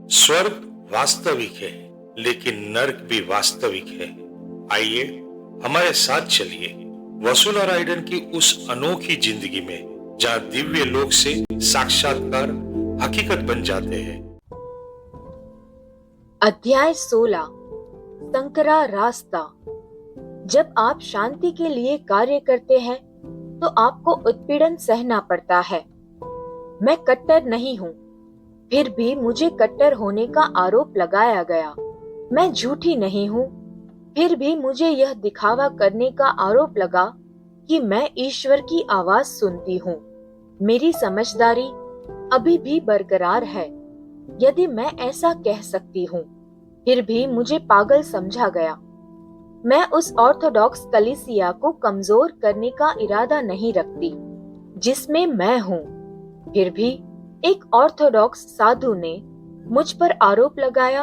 स्वर्ग वास्तविक है, लेकिन नर्क भी वास्तविक है। आइए हमारे साथ चलिए वसुला राइडन की उस अनोखी जिंदगी में जहां दिव्य लोक से साक्षात्कार हकीकत बन जाते हैं। अध्याय 16 संकरा रास्ता। जब आप शांति के लिए कार्य करते हैं तो आपको उत्पीड़न सहना पड़ता है। मैं कट्टर नहीं हूँ, फिर भी मुझे कट्टर होने का आरोप लगाया गया। मैं झूठी नहीं हूँ, फिर भी मुझे यह दिखावा करने का आरोप लगा कि मैं ईश्वर की आवाज सुनती हूँ। मेरी समझदारी अभी भी बरकरार है, यदि मैं ऐसा कह सकती हूँ। फिर भी मुझे पागल समझा गया। मैं उस ऑर्थोडॉक्स कलीसिया को कमजोर करने का इरादा नहीं रखती जिसमें मैं हूँ। फिर भी एक ऑर्थोडॉक्स साधु ने मुझ पर आरोप लगाया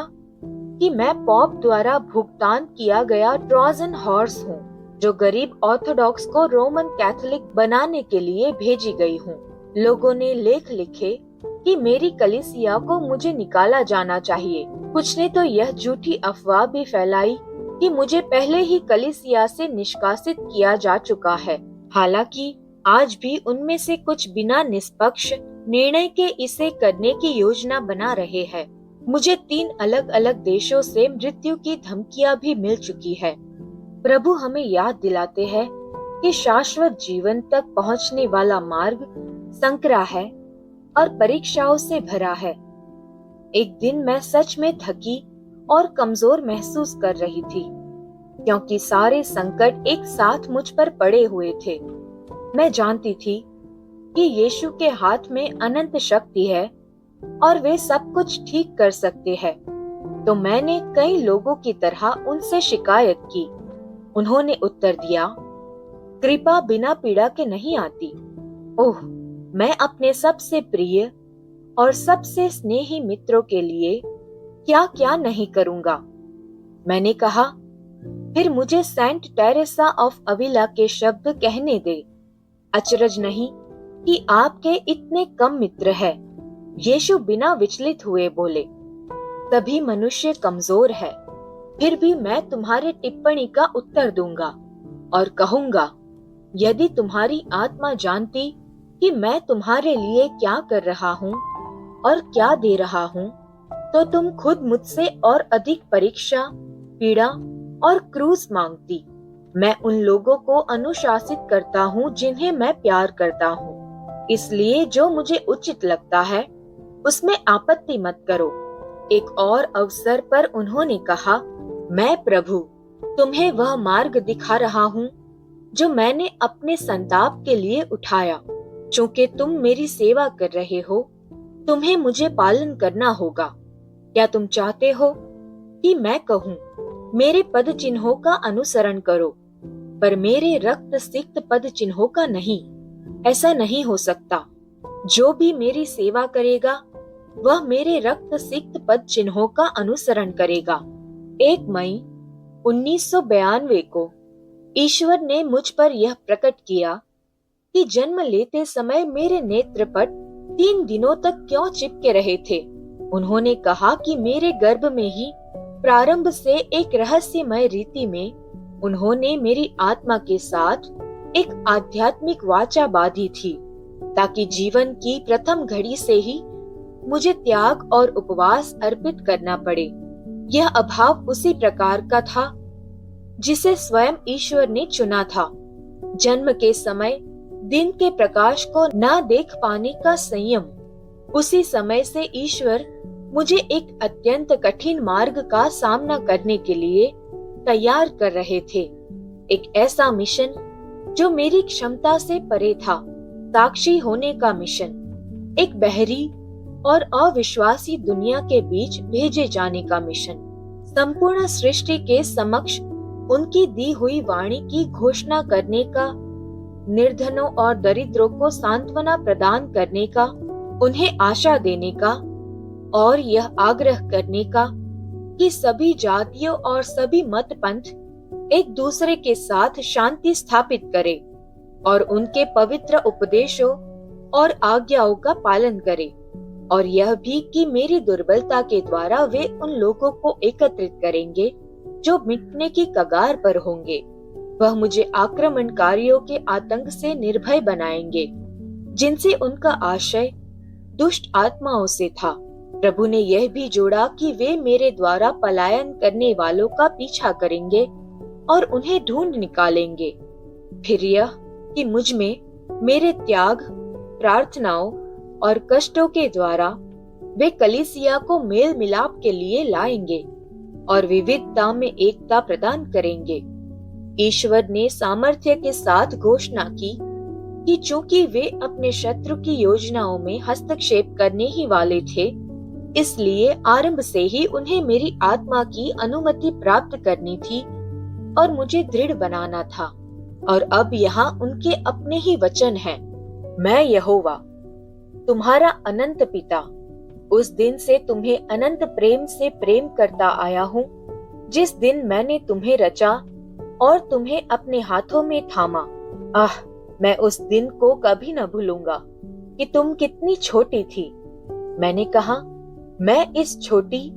कि मैं पॉप द्वारा भुगतान किया गया ट्रोजन हॉर्स हूँ, जो गरीब ऑर्थोडॉक्स को रोमन कैथोलिक बनाने के लिए भेजी गई हूँ। लोगों ने लेख लिखे कि मेरी कलीसिया को मुझे निकाला जाना चाहिए। कुछ ने तो यह झूठी अफवाह भी फैलाई कि मुझे पहले ही कलीसिया से निष्कासित किया जा चुका है। हालांकि आज भी उनमें से कुछ बिना निष्पक्ष निर्णय के इसे करने की योजना बना रहे हैं। मुझे 3 अलग अलग देशों से मृत्यु की धमकियां भी मिल चुकी है। प्रभु हमें याद दिलाते हैं कि शाश्वत जीवन तक पहुंचने वाला मार्ग संकरा है और परीक्षाओं से भरा है। एक दिन मैं सच में थकी और कमजोर महसूस कर रही थी, क्योंकि सारे संकट एक साथ मुझ पर पड़े हुए थे। मैं जानती थी कि यीशु के हाथ में अनंत शक्ति है और वे सब कुछ ठीक कर सकते हैं। तो मैंने कई लोगों की तरह उनसे शिकायत की। उन्होंने उत्तर दिया, कृपा बिना पीड़ा के नहीं आती। ओह, मैं अपने सबसे प्रिय और सबसे स्नेही मित्रों के लिए क्या क्या नहीं करूंगा। मैंने कहा, फिर मुझे सेंट टेरेसा ऑफ अविला के शब्द कहने दे। अचरज नहीं कि आपके इतने कम मित्र हैं। यीशु बिना विचलित हुए बोले, सभी मनुष्य कमजोर है, फिर भी मैं तुम्हारे टिप्पणी का उत्तर दूंगा और कहूंगा, यदि तुम्हारी आत्मा जानती कि मैं तुम्हारे लिए क्या कर रहा हूँ और क्या दे रहा हूँ, तो तुम खुद मुझसे और अधिक परीक्षा, पीड़ा और क्रूस मांगती। मैं उन लोगों को अनुशासित करता हूँ जिन्हें मैं प्यार करता हूँ, इसलिए जो मुझे उचित लगता है उसमें आपत्ति मत करो। एक और अवसर पर उन्होंने कहा, मैं प्रभु तुम्हें वह मार्ग दिखा रहा हूँ जो मैंने अपने संताप के लिए उठाया। चूंकि तुम मेरी सेवा कर रहे हो, तुम्हें मुझे पालन करना होगा। क्या तुम चाहते हो कि मैं कहूँ, मेरे पद चिन्हों का अनुसरण करो, पर मेरे रक्त सिक्त पद चिन्हों का नहीं? ऐसा नहीं हो सकता। जो भी मेरी सेवा करेगा वह मेरे रक्त सिक्त पद चिन्हों का अनुसरण करेगा। 1 मई 1992 को ईश्वर ने मुझ पर यह प्रकट किया कि जन्म लेते समय मेरे नेत्रपट 3 दिनों तक क्यों चिपके रहे थे। उन्होंने कहा कि मेरे गर्भ में ही प्रारंभ से एक रहस्यमय रीति में उन्होंने मेरी आत्मा के साथ एक आध्यात्मिक वाचा बांधी थी, ताकि जीवन की प्रथम घड़ी से ही मुझे त्याग और उपवास अर्पित करना पड़े। यह अभाव उसी प्रकार का था जिसे स्वयं ईश्वर ने चुना था। जन्म के समय दिन के प्रकाश को न देख पाने का संयम। उसी समय से ईश्वर मुझे एक अत्यंत कठिन मार्ग का सामना करने के लिए तैयार कर रहे थे। एक ऐसा मिशन जो मेरी क्षमता से परे था, साक्षी होने का मिशन। एक बहरी और अविश्वासी दुनिया के बीच भेजे जाने का मिशन। संपूर्ण सृष्टि के समक्ष उनकी दी हुई वाणी की घोषणा करने का, निर्धनों और दरिद्रों को सांत्वना प्रदान करने का, उन्हें आशा देने का और यह आग्रह करने का कि सभी जातियों और सभी मत पंथ एक दूसरे के साथ शांति स्थापित करे और उनके पवित्र उपदेशों और आज्ञाओं का पालन करे। और यह भी कि मेरी दुर्बलता के द्वारा वे उन लोगों को एकत्रित करेंगे जो मिटने की कगार पर होंगे। वह मुझे आक्रमणकारियों के आतंक से निर्भय बनाएंगे, जिनसे उनका आशय दुष्ट आत्माओं से था। प्रभु ने यह भी जोड़ा कि वे मेरे द्वारा पलायन करने वालों का पीछा करेंगे और उन्हें ढूंढ निकालेंगे। फिर यह कि मुझ में मेरे त्याग, प्रार्थनाओं और कष्टों के द्वारा वे कलीसिया को मेल मिलाप के लिए लाएंगे और विविधता में एकता प्रदान करेंगे। ईश्वर ने सामर्थ्य के साथ घोषणा की कि चूंकि वे अपने शत्रु की योजनाओं में हस्तक्षेप करने ही वाले थे, इसलिए आरंभ से ही उन्हें मेरी आत्मा की अनुमति प्राप्त करनी थी और मुझे दृढ़ बनाना था। और अब यहाँ उनके अपने ही वचन हैं। मैं यहोवा तुम्हारा अनंत पिता उस दिन से तुम्हें अनंत प्रेम से प्रेम करता आया हूँ, जिस दिन मैंने तुम्हें रचा और तुम्हें अपने हाथों में थामा। मैं उस दिन को कभी न भूलूंगा कि तुम कितनी छोटी थी। मैंने कहा, मैं इस छोटी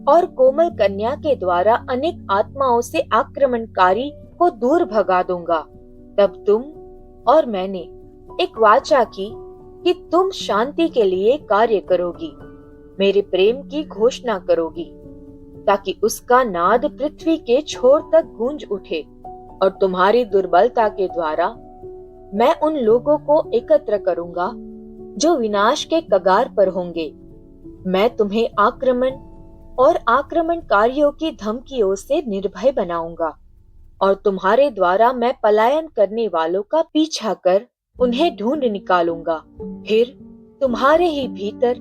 और कोमल कन्या के द्वारा अनेक आत्माओं से आक्रमणकारी को दूर भगा दूंगा। तब तुम और मैंने एक वाचा की कि तुम शांति के लिए कार्य करोगी, मेरे प्रेम की घोषणा करोगी, ताकि उसका नाद पृथ्वी के छोर तक गूंज उठे। और तुम्हारी दुर्बलता के द्वारा मैं उन लोगों को एकत्र करूंगा जो विनाश के कगार पर होंगे। मैं तुम्हें आक्रमण और आक्रमणकारियों की धमकियों से निर्भय बनाऊंगा और तुम्हारे द्वारा मैं पलायन करने वालों का पीछा कर उन्हें ढूंढ निकालूंगा। फिर तुम्हारे ही भीतर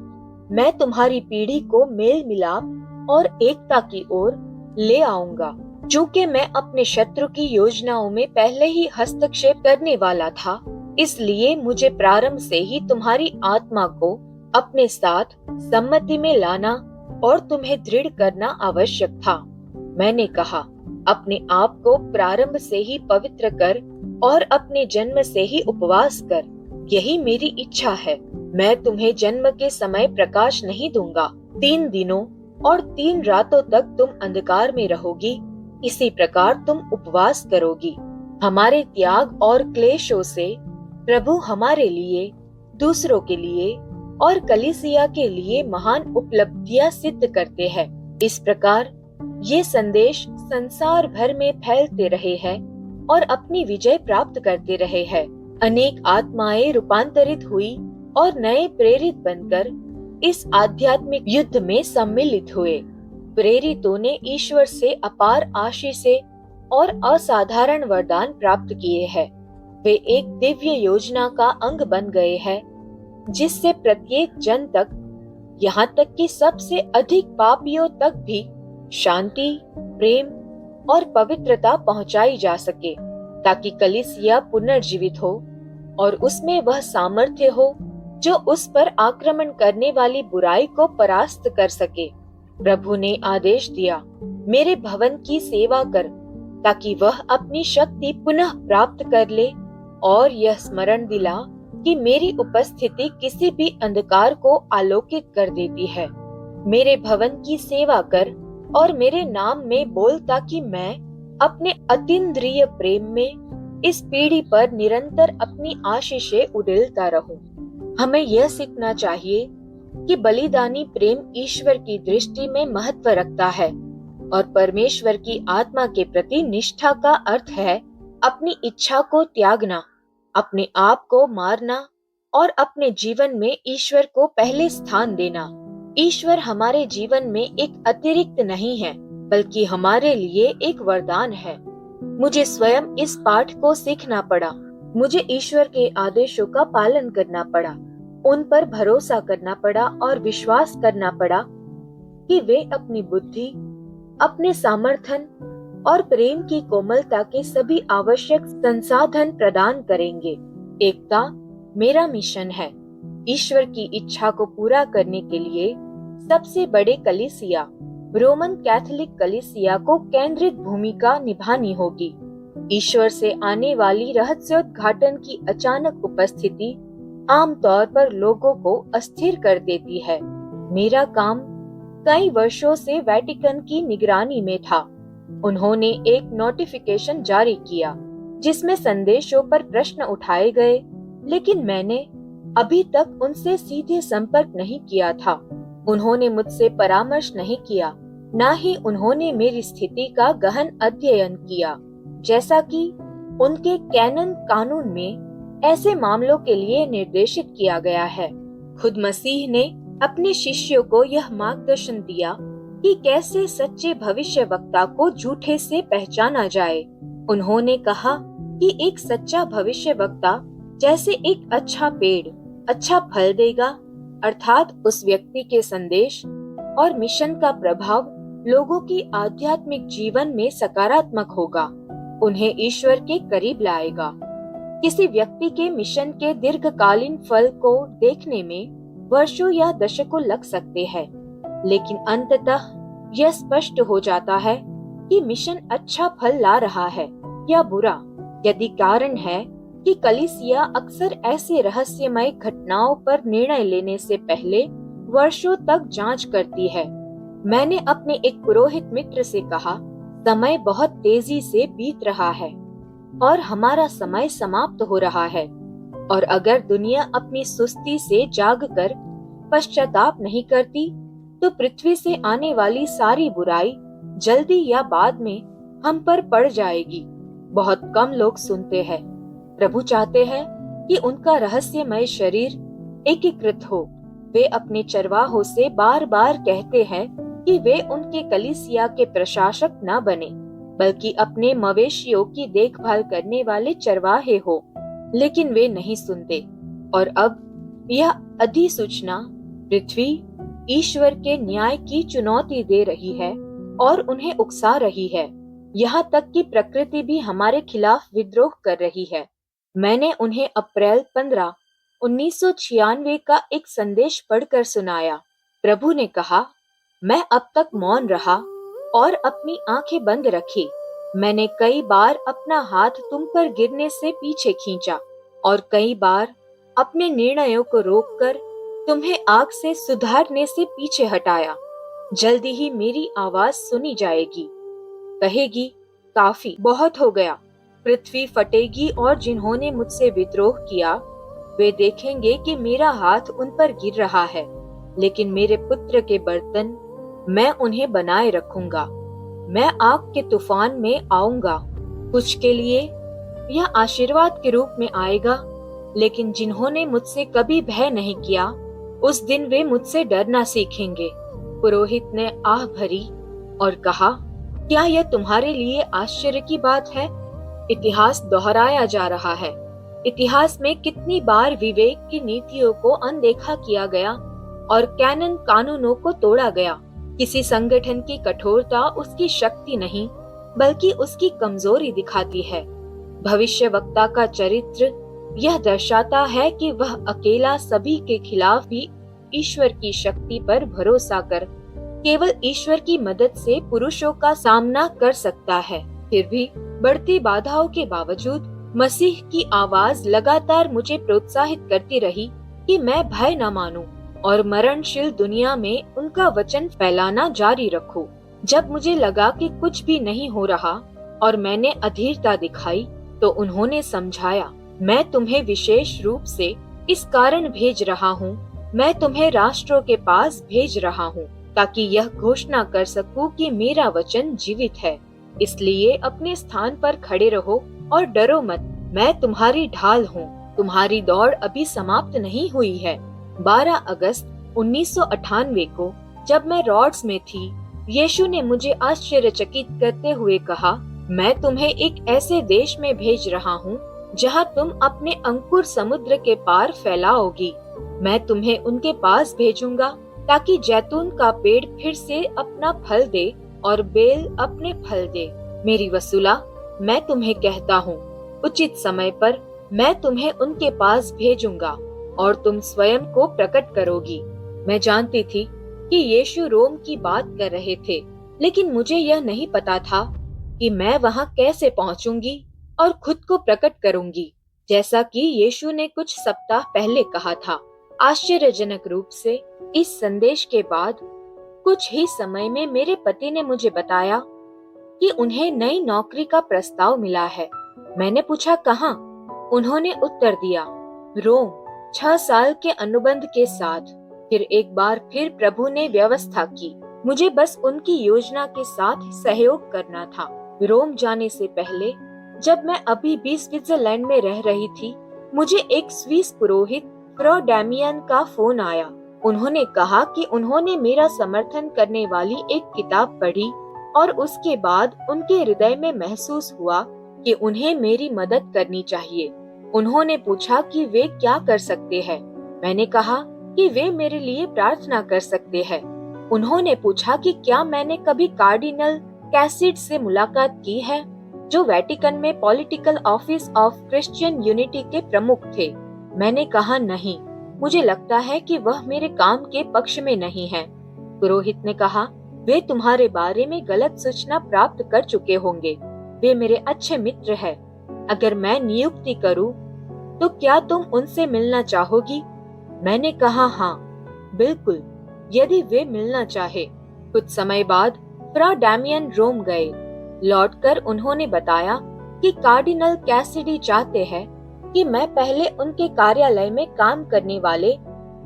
मैं तुम्हारी पीढ़ी को मेल मिलाप और एकता की ओर ले आऊंगा। चूंकि मैं अपने शत्रु की योजनाओं में पहले ही हस्तक्षेप करने वाला था, इसलिए मुझे प्रारंभ से ही तुम्हारी आत्मा को अपने साथ सम्मति में लाना और तुम्हें दृढ़ करना आवश्यक था। मैंने कहा, अपने आप को प्रारंभ से ही पवित्र कर और अपने जन्म से ही उपवास कर। यही मेरी इच्छा है। मैं तुम्हें जन्म के समय प्रकाश नहीं दूंगा। 3 दिनों और 3 रातों तक तुम अंधकार में रहोगी। इसी प्रकार तुम उपवास करोगी। हमारे त्याग और क्लेशों से प्रभु हमारे लिए, दूसरों के लिए और कलीसिया के लिए महान उपलब्धियां सिद्ध करते हैं। इस प्रकार ये संदेश संसार भर में फैलते रहे हैं और अपनी विजय प्राप्त करते रहे हैं। अनेक आत्माएं रूपांतरित हुई और नए प्रेरित बनकर इस आध्यात्मिक युद्ध में सम्मिलित हुए। प्रेरितों ने ईश्वर से अपार आशीषें और असाधारण वरदान प्राप्त किए हैं। वे एक दिव्य योजना का अंग बन गए हैं, जिससे प्रत्येक जन तक, यहाँ तक कि सबसे अधिक पापियों तक भी शांति, प्रेम और पवित्रता पहुंचाई जा सके, ताकि कलीसिया पुनर्जीवित हो और उसमें वह सामर्थ्य हो जो उस पर आक्रमण करने वाली बुराई को परास्त कर सके। प्रभु ने आदेश दिया, मेरे भवन की सेवा कर, ताकि वह अपनी शक्ति पुनः प्राप्त कर ले, और यह स्मरण दिला कि मेरी उपस्थिति किसी भी अंधकार को आलोकित कर देती है। मेरे भवन की सेवा कर और मेरे नाम में बोल, ताकि मैं अपने अतीन्द्रिय प्रेम में इस पीढ़ी पर निरंतर अपनी आशीषें उड़ेलता रहूं। हमें यह सीखना चाहिए कि बलिदानी प्रेम ईश्वर की दृष्टि में महत्व रखता है और परमेश्वर की आत्मा के प्रति निष्ठा का अर्थ है अपनी इच्छा को त्यागना, अपने आप को मारना और अपने जीवन में ईश्वर को पहले स्थान देना। ईश्वर हमारे जीवन में एक अतिरिक्त नहीं है, बल्कि हमारे लिए एक वरदान है। मुझे स्वयं इस पाठ को सीखना पड़ा। मुझे ईश्वर के आदेशों का पालन करना पड़ा, उन पर भरोसा करना पड़ा और विश्वास करना पड़ा कि वे अपनी बुद्धि, अपने सामर्थ्य और प्रेम की कोमलता के सभी आवश्यक संसाधन प्रदान करेंगे। एकता मेरा मिशन है। ईश्वर की इच्छा को पूरा करने के लिए सबसे बड़े कलीसिया, रोमन कैथोलिक कलीसिया को केंद्रित भूमिका निभानी होगी। ईश्वर से आने वाली रहस्योद्घाटन की अचानक उपस्थिति आमतौर पर लोगों को अस्थिर कर देती है। मेरा काम कई वर्षों से वेटिकन की निगरानी में था। उन्होंने एक नोटिफिकेशन जारी किया जिसमें संदेशों पर प्रश्न उठाए गए, लेकिन मैंने अभी तक उनसे सीधे संपर्क नहीं किया था। उन्होंने मुझसे परामर्श नहीं किया, न ही उन्होंने मेरी स्थिति का गहन अध्ययन किया, जैसा कि उनके कैनन कानून में ऐसे मामलों के लिए निर्देशित किया गया है। खुद मसीह ने अपने शिष्यों को यह मार्गदर्शन दिया कि कैसे सच्चे भविष्यवक्ता को झूठे से पहचाना जाए। उन्होंने कहा कि एक सच्चा भविष्यवक्ता जैसे एक अच्छा पेड़ अच्छा फल देगा, अर्थात उस व्यक्ति के संदेश और मिशन का प्रभाव लोगों की आध्यात्मिक जीवन में सकारात्मक होगा, उन्हें ईश्वर के करीब लाएगा। किसी व्यक्ति के मिशन के दीर्घकालीन फल को देखने में वर्षों या दशकों लग सकते हैं, लेकिन अंततः यह स्पष्ट हो जाता है कि मिशन अच्छा फल ला रहा है या बुरा। यदि कारण है कि कलीसिया अक्सर ऐसे रहस्यमय घटनाओं पर निर्णय लेने से पहले वर्षों तक जांच करती है। मैंने अपने एक पुरोहित मित्र से कहा, समय बहुत तेजी से बीत रहा है और हमारा समय समाप्त हो रहा है, और अगर दुनिया अपनी सुस्ती से जागकर पश्चाताप नहीं करती तो पृथ्वी से आने वाली सारी बुराई जल्दी या बाद में हम पर पड़ जाएगी। बहुत कम लोग सुनते हैं। प्रभु चाहते हैं कि उनका रहस्यमय शरीर एकीकृत हो। वे अपने चरवाहों से बार बार कहते हैं कि वे उनके कलीसिया के प्रशासक न बने, बल्कि अपने मवेशियों की देखभाल करने वाले चरवाहे हो, लेकिन वे नहीं सुनते। और अब यह अधिसूचना पृथ्वी ईश्वर के न्याय की चुनौती दे रही है और उन्हें उकसा रही है। यहाँ तक कि प्रकृति भी हमारे खिलाफ विद्रोह कर रही है। मैंने उन्हें अप्रैल 15, 1996 का एक संदेश पढ़कर सुनाया। प्रभु ने कहा, मैं अब तक मौन रहा और अपनी आंखें बंद रखी। मैंने कई बार अपना हाथ तुम पर गिरने से पीछे खींचा और कई बार अपने निर्णयों को रोककर तुम्हें आग से सुधारने से पीछे हटाया। जल्दी ही मेरी आवाज सुनी जाएगी, कहेगी, काफी, बहुत हो गया। पृथ्वी फटेगी और जिन्होंने मुझसे विद्रोह किया वे देखेंगे कि मेरा हाथ उन पर गिर रहा है, लेकिन मेरे पुत्र के बर्तन मैं उन्हें बनाए रखूंगा। मैं आग के तूफान में आऊंगा। कुछ के लिए यह आशीर्वाद के रूप में आएगा, लेकिन जिन्होंने मुझसे कभी भय नहीं किया उस दिन वे मुझसे डरना सीखेंगे। पुरोहित ने आह भरी और कहा, क्या यह तुम्हारे लिए आश्चर्य की बात है? इतिहास दोहराया जा रहा है। इतिहास में कितनी बार विवेक की नीतियों को अनदेखा किया गया और कैनन कानूनों को तोड़ा गया। किसी संगठन की कठोरता उसकी शक्ति नहीं, बल्कि उसकी कमजोरी दिखाती है। भविष्यवक्ता का चरित्र यह दर्शाता है कि वह अकेला सभी के खिलाफ भी ईश्वर की शक्ति पर भरोसा कर केवल ईश्वर की मदद से पुरुषों का सामना कर सकता है। फिर भी बढ़ती बाधाओं के बावजूद मसीह की आवाज लगातार मुझे प्रोत्साहित करती रही कि मैं भय न मानूं और मरणशील दुनिया में उनका वचन फैलाना जारी रखूं। जब मुझे लगा कि कुछ भी नहीं हो रहा और मैंने अधीरता दिखाई, तो उन्होंने समझाया, मैं तुम्हें विशेष रूप से इस कारण भेज रहा हूँ। मैं तुम्हें राष्ट्रों के पास भेज रहा हूँ ताकि यह घोषणा कर सकूं कि मेरा वचन जीवित है। इसलिए अपने स्थान पर खड़े रहो और डरो मत। मैं तुम्हारी ढाल हूँ। तुम्हारी दौड़ अभी समाप्त नहीं हुई है। 12 अगस्त 1998 को जब मैं रॉड्स में थी, यीशु ने मुझे आश्चर्यचकित करते हुए कहा, मैं तुम्हें एक ऐसे देश में भेज रहा हूँ जहाँ तुम अपने अंकुर समुद्र के पार फैलाओगी। मैं तुम्हें उनके पास भेजूंगा ताकि जैतून का पेड़ फिर से अपना फल दे और बेल अपने फल दे। मेरी वसूला, मैं तुम्हें कहता हूँ, उचित समय पर मैं तुम्हें उनके पास भेजूंगा और तुम स्वयं को प्रकट करोगी। मैं जानती थी कि यीशु रोम की बात कर रहे थे, लेकिन मुझे यह नहीं पता था कि मैं वहां कैसे पहुंचूंगी और खुद को प्रकट करूंगी। जैसा कि यीशु ने कुछ सप्ताह पहले कहा था। आश्चर्यजनक रूप से इस संदेश के बाद कुछ ही समय में मेरे पति ने मुझे बताया कि उन्हें नई नौकरी का प्रस्ताव मिला है। मैंने पूछा कहाँ? उन्होंने उत्तर दिया, रोम, 6 साल के अनुबंध के साथ। फिर एक बार फिर प्रभु ने व्यवस्था की। मुझे बस उनकी योजना के साथ सहयोग करना था। रोम जाने से पहले जब मैं अभी भी स्विट्जरलैंड में रह रही थी, मुझे एक स्विस पुरोहित फ्रॉ डैमियन का फोन आया। उन्होंने कहा कि उन्होंने मेरा समर्थन करने वाली एक किताब पढ़ी और उसके बाद उनके हृदय में महसूस हुआ कि उन्हें मेरी मदद करनी चाहिए। उन्होंने पूछा कि वे क्या कर सकते हैं। मैंने कहा कि वे मेरे लिए प्रार्थना कर सकते हैं। उन्होंने पूछा कि क्या मैंने कभी कार्डिनल कैसिड से मुलाकात की है, जो वेटिकन में political office of Christian unity के प्रमुख थे। मैंने कहा नहीं, मुझे लगता है कि वह मेरे काम के पक्ष में नहीं है। पुरोहित ने कहा, वे तुम्हारे बारे में गलत सूचना प्राप्त कर चुके होंगे। वे मेरे अच्छे मित्र हैं। अगर मैं नियुक्ति करूं, तो क्या तुम उनसे मिलना चाहोगी? मैंने कहा हाँ, बिल्कुल, यदि वे मिलना चाहे। कुछ समय बाद फ्रा डैमियन रोम गए। लौटकर उन्होंने बताया कि कार्डिनल कैसिडी चाहते हैं कि मैं पहले उनके कार्यालय में काम करने वाले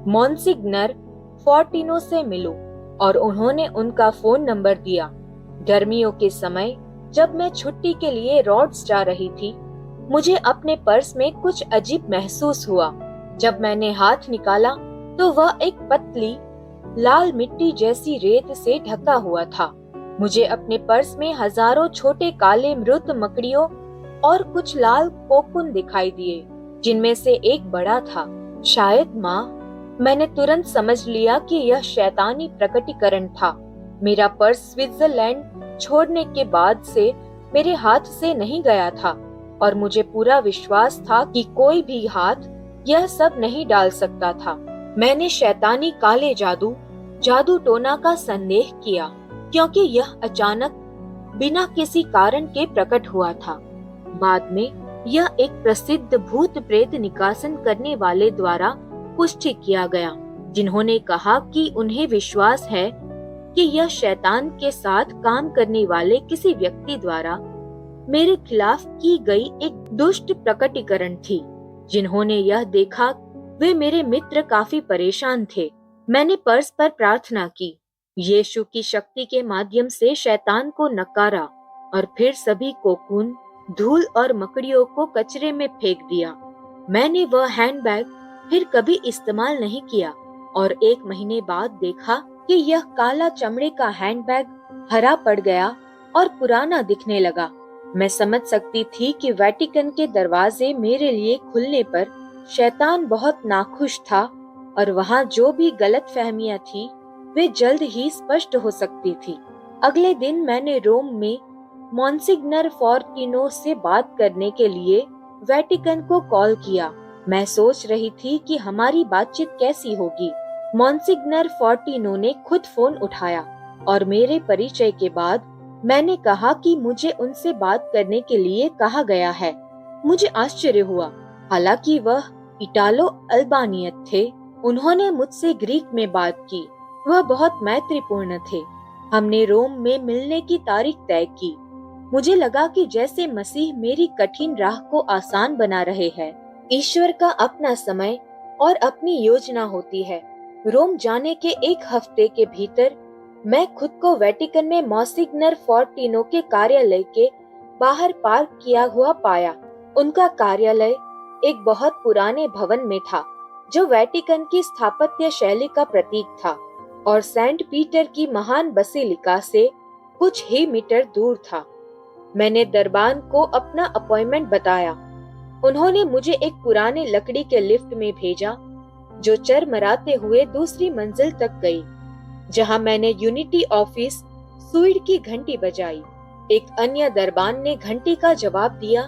मॉन्सिग्नर फोर्टिनो से मिलूं, और उन्होंने उनका फोन नंबर दिया। गर्मियों के समय जब मैं छुट्टी के लिए रॉड्स जा रही थी, मुझे अपने पर्स में कुछ अजीब महसूस हुआ। जब मैंने हाथ निकाला तो वह एक पतली लाल मिट्टी जैसी रेत से ढका हुआ था। मुझे अपने पर्स में हजारों छोटे काले मृत मकड़ियों और कुछ लाल कोकुन दिखाई दिए, जिनमें से एक बड़ा था, शायद माँ। मैंने तुरंत समझ लिया कि यह शैतानी प्रकटीकरण था। मेरा पर्स स्विट्जरलैंड छोड़ने के बाद से मेरे हाथ से नहीं गया था, और मुझे पूरा विश्वास था कि कोई भी हाथ यह सब नहीं डाल सकता था। मैंने शैतानी काले जादू टोना का संदेह किया, क्योंकि यह अचानक बिना किसी कारण के प्रकट हुआ था। बाद में यह एक प्रसिद्ध भूत प्रेत निकासन करने वाले द्वारा पुष्टि किया गया, जिन्होंने कहा कि उन्हें विश्वास है कि यह शैतान के साथ काम करने वाले किसी व्यक्ति द्वारा मेरे खिलाफ की गई एक दुष्ट प्रकटीकरण थी। जिन्होंने यह देखा, वे मेरे मित्र काफी परेशान थे। मैंने पर्स पर प्रार्थना की, यीशु की शक्ति के माध्यम से शैतान को नकारा, और फिर सभी कोकून, धूल और मकड़ियों को कचरे में फेंक दिया। मैंने वह हैंडबैग फिर कभी इस्तेमाल नहीं किया, और 1 महीने बाद देखा कि यह काला चमड़े का हैंडबैग हरा पड़ गया और पुराना दिखने लगा। मैं समझ सकती थी कि वेटिकन के दरवाजे मेरे लिए खुलने पर शैतान बहुत नाखुश था, और वहाँ जो भी गलतफहमियां थी वे जल्द ही स्पष्ट हो सकती थी। अगले दिन मैंने रोम में मॉन्सिग्नर फोर्टिनो से बात करने के लिए वेटिकन को कॉल किया। मैं सोच रही थी कि हमारी बातचीत कैसी होगी। मॉन्सिग्नर फोर्टिनो ने खुद फोन उठाया, और मेरे परिचय के बाद मैंने कहा कि मुझे उनसे बात करने के लिए कहा गया है। मुझे आश्चर्य हुआ, हालांकि वह इटालो अल्बानियत थे। उन्होंने मुझसे ग्रीक में बात की। वह बहुत मैत्रीपूर्ण थे। हमने रोम में मिलने की तारीख तय की। मुझे लगा कि जैसे मसीह मेरी कठिन राह को आसान बना रहे हैं। ईश्वर का अपना समय और अपनी योजना होती है। रोम जाने के 1 हफ्ते के भीतर मैं खुद को वेटिकन में मॉन्सिग्नर फोर्टिनो के कार्यालय के बाहर पार्क किया हुआ पाया। उनका कार्यालय एक बहुत पुराने भवन में था, जो वेटिकन की स्थापत्य शैली का प्रतीक था, और सेंट पीटर की महान बसिलिका से कुछ ही मीटर दूर था। मैंने दरबान को अपना अपॉइंटमेंट बताया। उन्होंने मुझे एक पुराने लकड़ी के लिफ्ट में भेजा, जो चरमराते हुए दूसरी मंजिल तक गई, जहां मैंने यूनिटी ऑफिस स्वीड की घंटी बजाई। एक अन्य दरबान ने घंटी का जवाब दिया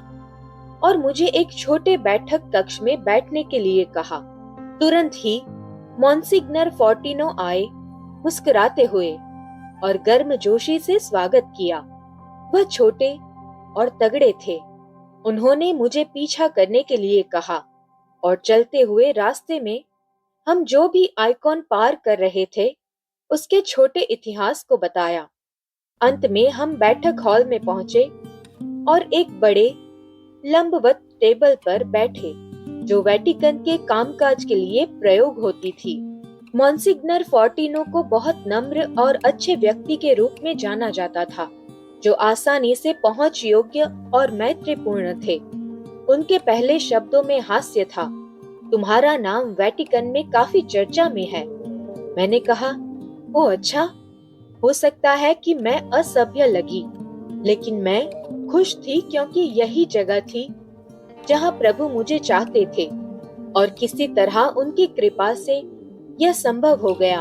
और मुझे एक छोटे बैठक कक्ष में बैठने के लिए कहा। तुरंत ही मॉन्सिग्नर फोर्टिनो आए, मुस्कुराते हुए, और गर्मजोशी से स्वागत किया। वह छोटे और तगड़े थे, उन्होंने मुझे पीछा करने के लिए कहा और चलते हुए रास्ते में हम जो भी आइकॉन पार कर रहे थे उसके छोटे इतिहास को बताया। अंत में हम बैठक हॉल में पहुंचे और एक बड़े लंबवत टेबल पर बैठे जो वेटिकन के कामकाज के लिए प्रयोग होती थी। मॉन्सिग्नर फोर्टिनो को बहुत नम्र और अच्छे व्यक्ति के रूप में जाना जाता था, जो आसानी से पहुंच योग्य और मैत्रीपूर्ण थे। उनके पहले शब्दों में हास्य था। तुम्हारा नाम वेटिकन में काफी चर्चा में है। मैंने कहा, ओ अच्छा, हो सकता है कि मैं असभ्य लगी, लेकिन मैं खुश थी क्योंकि यही जगह थी जहां प्रभु मुझे चाहते थे और किसी तरह उनकी कृपा से यह संभव हो गया।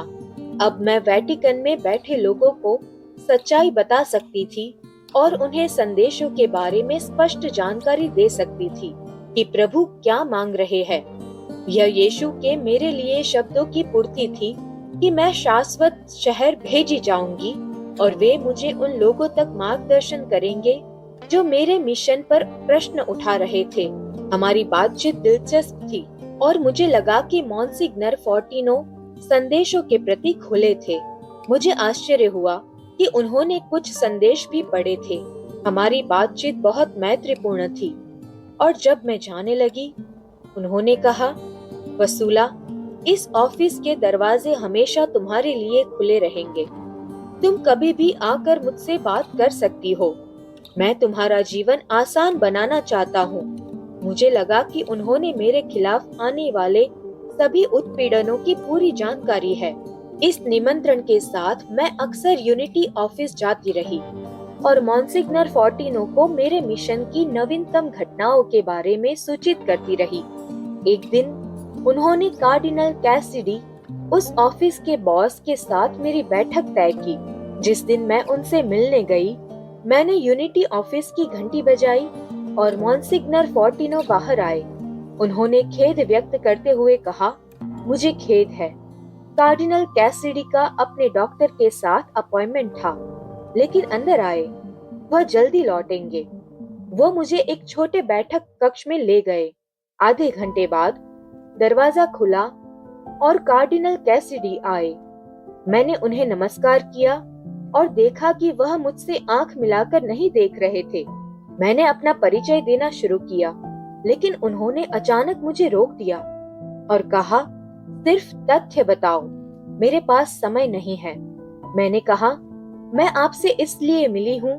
अब मैं वेटिकन में बैठे लोगों को सच्चाई बता सकती थी और उन्हें संदेशों के बारे में स्पष्ट जानकारी दे सकती थी कि प्रभु क्या मांग रहे हैं। यह यीशु के मेरे लिए शब्दों की पूर्ति थी कि मैं शाश्वत शहर भेजी जाऊंगी और वे मुझे उन लोगों तक मार्गदर्शन करेंगे जो मेरे मिशन पर प्रश्न उठा रहे थे। हमारी बातचीत दिलचस्प थी और मुझे लगा कि मॉन्सिग्नर फोर्टिनो संदेशों के प्रति खुले थे। मुझे आश्चर्य हुआ कि उन्होंने कुछ संदेश भी पढ़े थे। हमारी बातचीत बहुत मैत्रीपूर्ण थी और जब मैं जाने लगी, उन्होंने कहा, वसूला, इस ऑफिस के दरवाजे हमेशा तुम्हारे लिए खुले रहेंगे। तुम कभी भी आकर मुझसे बात कर सकती हो। मैं तुम्हारा जीवन आसान बनाना चाहता हूँ। मुझे लगा कि उन्होंने मेरे खिलाफ आने वाले सभी उत्पीड़नों की पूरी जानकारी है। इस निमंत्रण के साथ मैं अक्सर यूनिटी ऑफिस जाती रही और मॉन्सिग्नर फोर्टिनो को मेरे मिशन की नवीनतम घटनाओं के बारे में सूचित करती रही। एक दिन उन्होंने कार्डिनल कैसिडी, उस ऑफिस के बॉस के साथ मेरी बैठक तय की। जिस दिन मैं उनसे मिलने गई, मैंने यूनिटी ऑफिस की घंटी बजाई और मॉन्सिग्नर फोर्टिनो बाहर आए। उन्होंने खेद व्यक्त करते हुए कहा, मुझे खेद है, कार्डिनल कैसिडी का अपने डॉक्टर के साथ अपॉइंटमेंट था, लेकिन अंदर आए, वह जल्दी लौटेंगे। वो मुझे एक छोटे बैठक कक्ष में ले गए। आधे घंटे बाद दरवाजा खुला और कार्डिनल कैसिडी आए। मैंने उन्हें नमस्कार किया और देखा कि वह मुझसे आंख मिलाकर नहीं देख रहे थे। मैंने अपना परिचय देना शुरू किया, लेकिन उन्होंने अचानक मुझे रोक दिया और कहा, सिर्फ तथ्य बताओ, मेरे पास समय नहीं है। मैंने कहा, मैं आपसे इसलिए मिली हूँ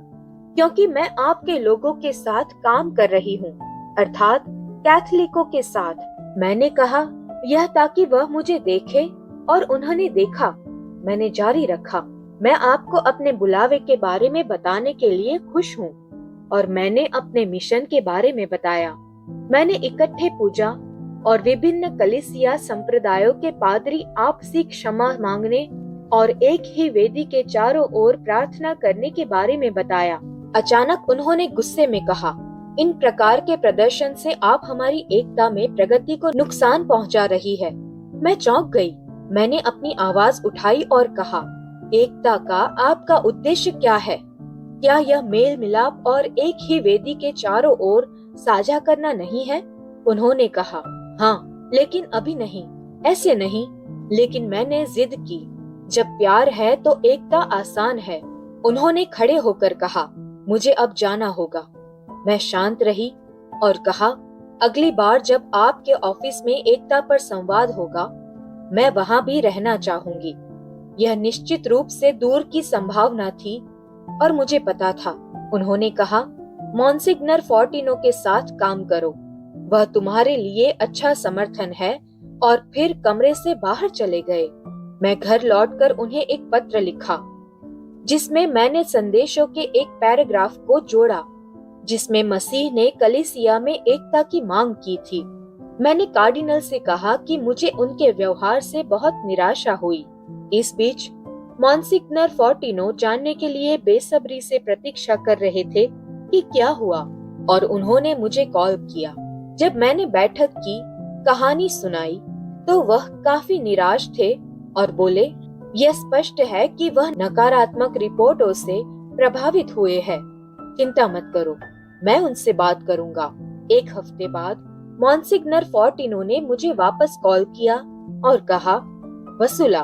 क्योंकि मैं आपके लोगों के साथ काम कर रही हूँ, अर्थात कैथलिकों के साथ। मैंने कहा, यह ताकि वह मुझे देखे, और उन्होंने देखा। मैंने जारी रखा, मैं आपको अपने बुलावे के बारे में बताने के लिए खुश हूँ। और मैंने अपने मिशन के बारे में बताया। मैंने इकट्ठे पूजा और विभिन्न कलीसिया संप्रदायों के पादरी आपसी क्षमा मांगने और एक ही वेदी के चारों ओर प्रार्थना करने के बारे में बताया। अचानक उन्होंने गुस्से में कहा, इन प्रकार के प्रदर्शन से आप हमारी एकता में प्रगति को नुकसान पहुंचा रही है। मैं चौंक गई। मैंने अपनी आवाज उठाई और कहा, एकता का आपका उद्देश्य क्या है? क्या यह मेल मिलाप और एक ही वेदी के चारों ओर साझा करना नहीं है? उन्होंने कहा, हाँ, लेकिन अभी नहीं, ऐसे नहीं। लेकिन मैंने जिद की, जब प्यार है तो एकता आसान है। उन्होंने खड़े होकर कहा, मुझे अब जाना होगा। मैं शांत रही और कहा, अगली बार जब आपके ऑफिस में एकता पर संवाद होगा, मैं वहां भी रहना चाहूंगी। यह निश्चित रूप से दूर की संभावना थी और मुझे पता था। उन्होंने कहा, मॉन्सिग्नर फोर्टिनो के साथ काम करो, वह तुम्हारे लिए अच्छा समर्थन है, और फिर कमरे से बाहर चले गए। मैं घर लौटकर उन्हें एक पत्र लिखा जिसमें मैंने संदेशों के एक पैराग्राफ को जोड़ा जिसमें मसीह ने कलीसिया में एकता की मांग की थी। मैंने कार्डिनल से कहा कि मुझे उनके व्यवहार से बहुत निराशा हुई। इस बीच मॉन्सिग्नर फोर्टिनो जानने के लिए बेसब्री से प्रतीक्षा कर रहे थे कि क्या हुआ, और उन्होंने मुझे कॉल किया। जब मैंने बैठक की कहानी सुनाई तो वह काफी निराश थे और बोले, यह स्पष्ट है कि वह नकारात्मक रिपोर्टों से प्रभावित हुए हैं। चिंता मत करो, मैं उनसे बात करूंगा। 1 हफ्ते बाद मॉन्सिग्नर फोर्टिनो ने मुझे वापस कॉल किया और कहा, वसुला,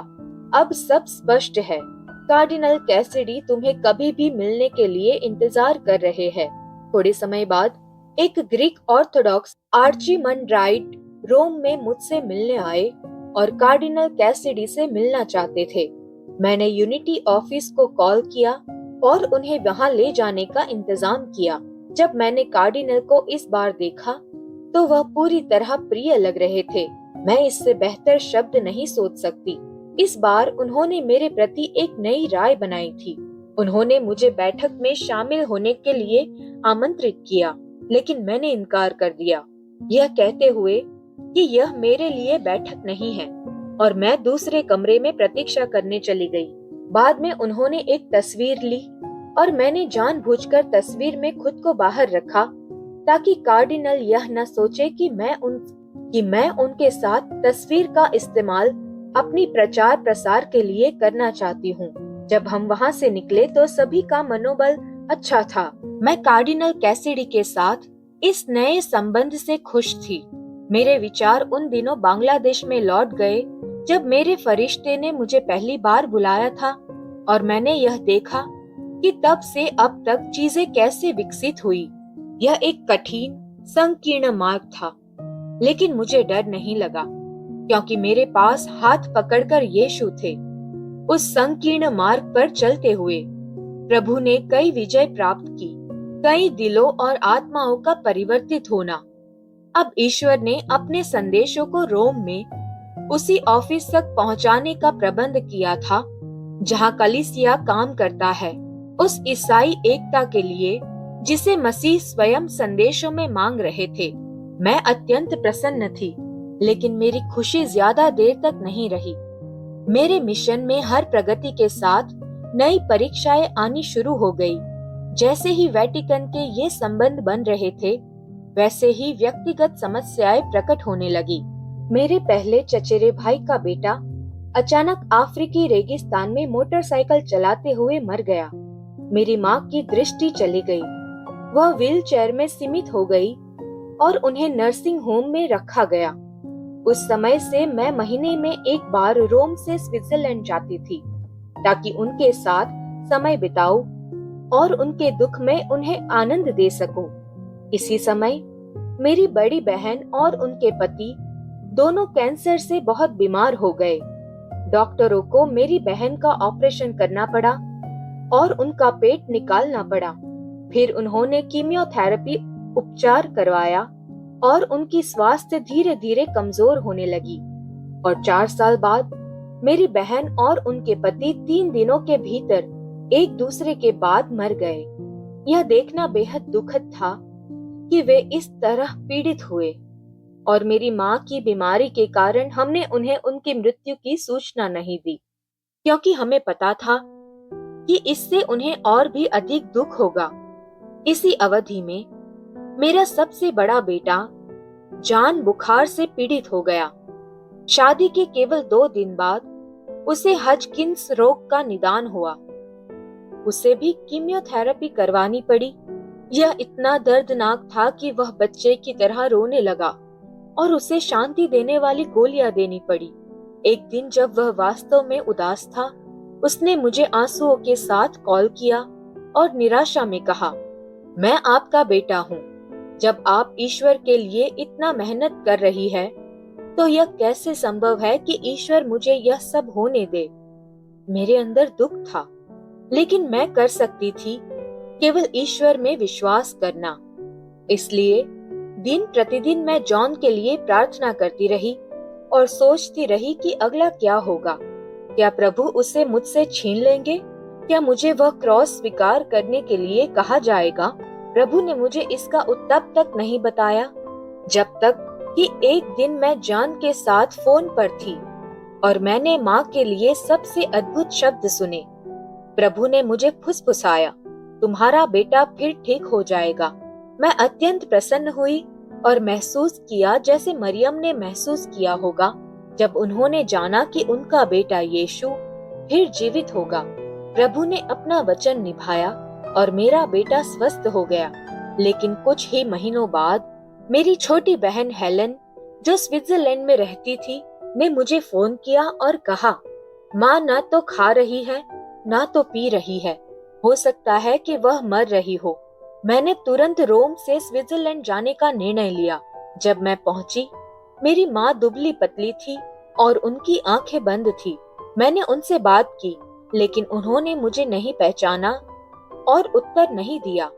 अब सब स्पष्ट है। कार्डिनल कैसिडी तुम्हें कभी भी मिलने के लिए इंतजार कर रहे हैं। थोड़े समय बाद एक ग्रीक ऑर्थोडॉक्स आर्चीमंड्राइट रोम में मुझसे मिलने आए और कार्डिनल कैसिडी से मिलना चाहते थे। मैंने यूनिटी ऑफिस को कॉल किया और उन्हें वहां ले जाने का इंतजाम किया। जब मैंने कार्डिनल को इस बार देखा तो वह पूरी तरह प्रिय लग रहे थे। मैं इससे बेहतर शब्द नहीं सोच सकती। इस बार उन्होंने मेरे प्रति एक नई राय बनाई थी। उन्होंने मुझे बैठक में शामिल होने के लिए आमंत्रित किया, लेकिन मैंने इनकार कर दिया, यह कहते हुए कि यह मेरे लिए बैठक नहीं है, और मैं दूसरे कमरे में प्रतीक्षा करने चली गई। बाद में उन्होंने एक तस्वीर ली और मैंने जानबूझकर तस्वीर में खुद को बाहर रखा ताकि कार्डिनल यह न सोचे कि मैं उनके साथ तस्वीर का इस्तेमाल अपनी प्रचार प्रसार के लिए करना चाहती हूँ। जब हम वहाँ से निकले तो सभी का मनोबल अच्छा था। मैं कार्डिनल कैसिडी के साथ इस नए संबंध से खुश थी। मेरे विचार उन दिनों बांग्लादेश में लौट गए जब मेरे फरिश्ते ने मुझे पहली बार बुलाया था और मैंने यह देखा कि तब से अब तक चीजें कैसे विकसित हुई। यह एक कठिन संकीर्ण मार्ग था, लेकिन मुझे डर नहीं लगा क्योंकि मेरे पास हाथ पकड़कर यीशु थे। उस संकीर्ण मार्ग पर चलते हुए प्रभु ने कई विजय प्राप्त की, कई दिलों और आत्माओं का परिवर्तित होना। अब ईश्वर ने अपने संदेशों को रोम में उसी ऑफिस तक पहुंचाने का प्रबंध किया था जहां कलीसिया काम करता है, उस ईसाई एकता के लिए जिसे मसीह स्वयं संदेशों में मांग रहे थे। मैं अत्यंत प्रसन्न थी, लेकिन मेरी खुशी ज्यादा देर तक नहीं रही। मेरे मिशन में हर प्रगति के साथ नई परीक्षाएं आनी शुरू हो गई। जैसे ही वेटिकन के ये संबंध बन रहे थे, वैसे ही व्यक्तिगत समस्याएं प्रकट होने लगी। मेरे पहले चचेरे भाई का बेटा अचानक अफ्रीकी रेगिस्तान में मोटरसाइकिल चलाते हुए मर गया। मेरी माँ की दृष्टि चली गई, वह व्हील चेयर में सीमित हो गई और उन्हें नर्सिंग होम में रखा गया। उस समय से मैं महीने में एक बार रोम से स्विट्जरलैंड जाती थी ताकि उनके साथ समय बिताऊं और उनके दुख में उन्हें आनंद दे सकूं। इसी समय मेरी बड़ी बहन और उनके पति दोनों कैंसर से बहुत बीमार हो गए। डॉक्टरों को मेरी बहन का ऑपरेशन करना पड़ा और उनका पेट निकालना पड़ा। फिर उन्होंने कीमियोथेरेपी उपचार करवाया और उनकी स्वास्थ्य धीरे धीरे कमजोर होने लगी और 4 साल बाद मेरी बहन और उनके पति 3 दिनों के भीतर एक दूसरे के बाद मर गए। यह देखना बेहद दुखद था कि वे इस तरह पीड़ित हुए और मेरी माँ की बीमारी के कारण हमने उन्हें उनकी मृत्यु की सूचना नहीं दी, क्योंकि हमें पता था कि इससे उन्हें और भी अधिक दुख होगा। इसी अवधि में मेरा सबसे बड़ा बेटा जान बुखार से पीड़ित हो गया। शादी के केवल 2 दिन बाद उसे हजकिंस रोग का निदान हुआ। उसे भी कीमियोथेरेपी करवानी पड़ी। यह इतना दर्दनाक था कि वह बच्चे की तरह रोने लगा और उसे शांति देने वाली गोलियां देनी पड़ी। एक दिन जब वह वास्तव में उदास था, उसने मुझे आंसुओं के साथ कॉल किया और निराशा में कहा, मैं आपका बेटा हूँ। जब आप ईश्वर के लिए इतना मेहनत कर रही है, तो यह कैसे संभव है कि ईश्वर मुझे यह सब होने दे? मेरे अंदर दुख था, लेकिन मैं कर सकती थी केवल ईश्वर में विश्वास करना। इसलिए दिन प्रतिदिन मैं जॉन के लिए प्रार्थना करती रही और सोचती रही कि अगला क्या होगा। क्या प्रभु उसे मुझसे छीन लेंगे? क्या मुझे वह क्रॉस स्वीकार करने के लिए कहा जाएगा? प्रभु ने मुझे इसका उत्तर तक नहीं बताया, जब तक कि एक दिन मैं जॉन के साथ फोन पर थी और मैंने माँ के लिए सबसे अद्भुत शब्द सुने। प्रभु ने मुझे फुसफुसाया, तुम्हारा बेटा फिर ठीक हो जाएगा। मैं अत्यंत प्रसन्न हुई और महसूस किया जैसे मरियम ने महसूस किया होगा जब उन्होंने जाना कि उनका बेटा यीशु फिर जीवित होगा। प्रभु ने अपना वचन निभाया और मेरा बेटा स्वस्थ हो गया। लेकिन कुछ ही महीनों बाद मेरी छोटी बहन हेलन, जो स्विट्जरलैंड में रहती थी, ने मुझे फोन किया और कहा, माँ ना तो खा रही है, ना तो पी रही है। हो सकता है कि वह मर रही हो। मैंने तुरंत रोम से स्विट्जरलैंड जाने का निर्णय लिया। जब मैं पहुंची, मेरी माँ दुबली पतली थी और उनकी आंखें बंद थी। मैंने उनसे बात की, लेकिन उन्होंने मुझे नहीं पहचाना और उत्तर नहीं दिया।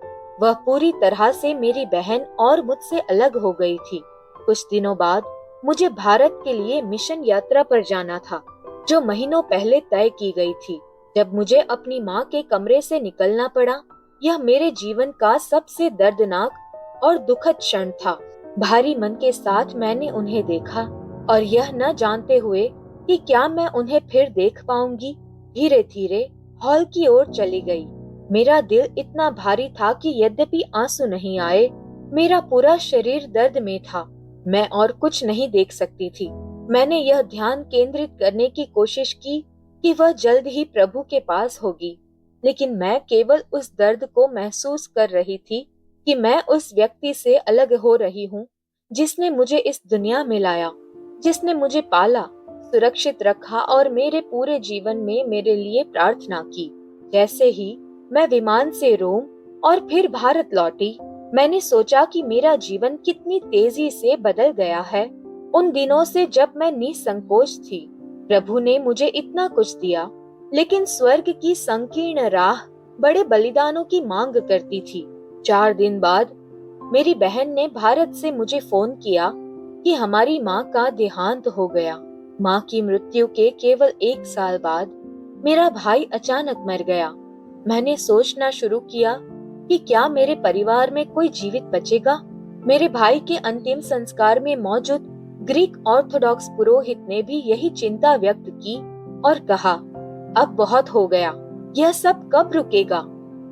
वह पूरी तरह से मेरी बहन और मुझसे अलग हो गई थी। कुछ दिनों बाद मुझे भारत के लिए मिशन यात्रा पर जाना था, जो महीनों पहले तय की गई थी। जब मुझे अपनी माँ के कमरे से निकलना पड़ा, यह मेरे जीवन का सबसे दर्दनाक और दुखद क्षण था। भारी मन के साथ मैंने उन्हें देखा और यह न जानते हुए कि क्या मैं उन्हें फिर देख पाऊंगी, धीरे धीरे हॉल की ओर चली गई। मेरा दिल इतना भारी था कि यद्यपि आंसू नहीं आए, मेरा पूरा शरीर दर्द में था। मैं और कुछ नहीं देख सकती थी। मैंने यह ध्यान केंद्रित करने की कोशिश की कि वह जल्द ही प्रभु के पास होगी, लेकिन मैं केवल उस दर्द को महसूस कर रही थी कि मैं उस व्यक्ति से अलग हो रही हूँ, जिसने मुझे इस दुनिया में लाया, जिसने मुझे पाला, सुरक्षित रखा और मेरे पूरे जीवन में मेरे लिए प्रार्थना की। जैसे ही मैं विमान से रोम और फिर भारत लौटी, मैंने सोचा कि मेरा जीवन कितनी तेजी से बदल गया है। उन दिनों से जब मैं निसंकोच थी, प्रभु ने मुझे इतना कुछ दिया, लेकिन स्वर्ग की संकीर्ण राह बड़े बलिदानों की मांग करती थी। 4 दिन बाद मेरी बहन ने भारत से मुझे फोन किया कि हमारी माँ का देहांत हो गया। माँ की मृत्यु के केवल 1 साल बाद मेरा भाई अचानक मर गया। मैंने सोचना शुरू किया कि क्या मेरे परिवार में कोई जीवित बचेगा। मेरे भाई के अंतिम संस्कार में मौजूद ग्रीक ऑर्थोडॉक्स पुरोहित ने भी यही चिंता व्यक्त की और कहा, अब बहुत हो गया, यह सब कब रुकेगा।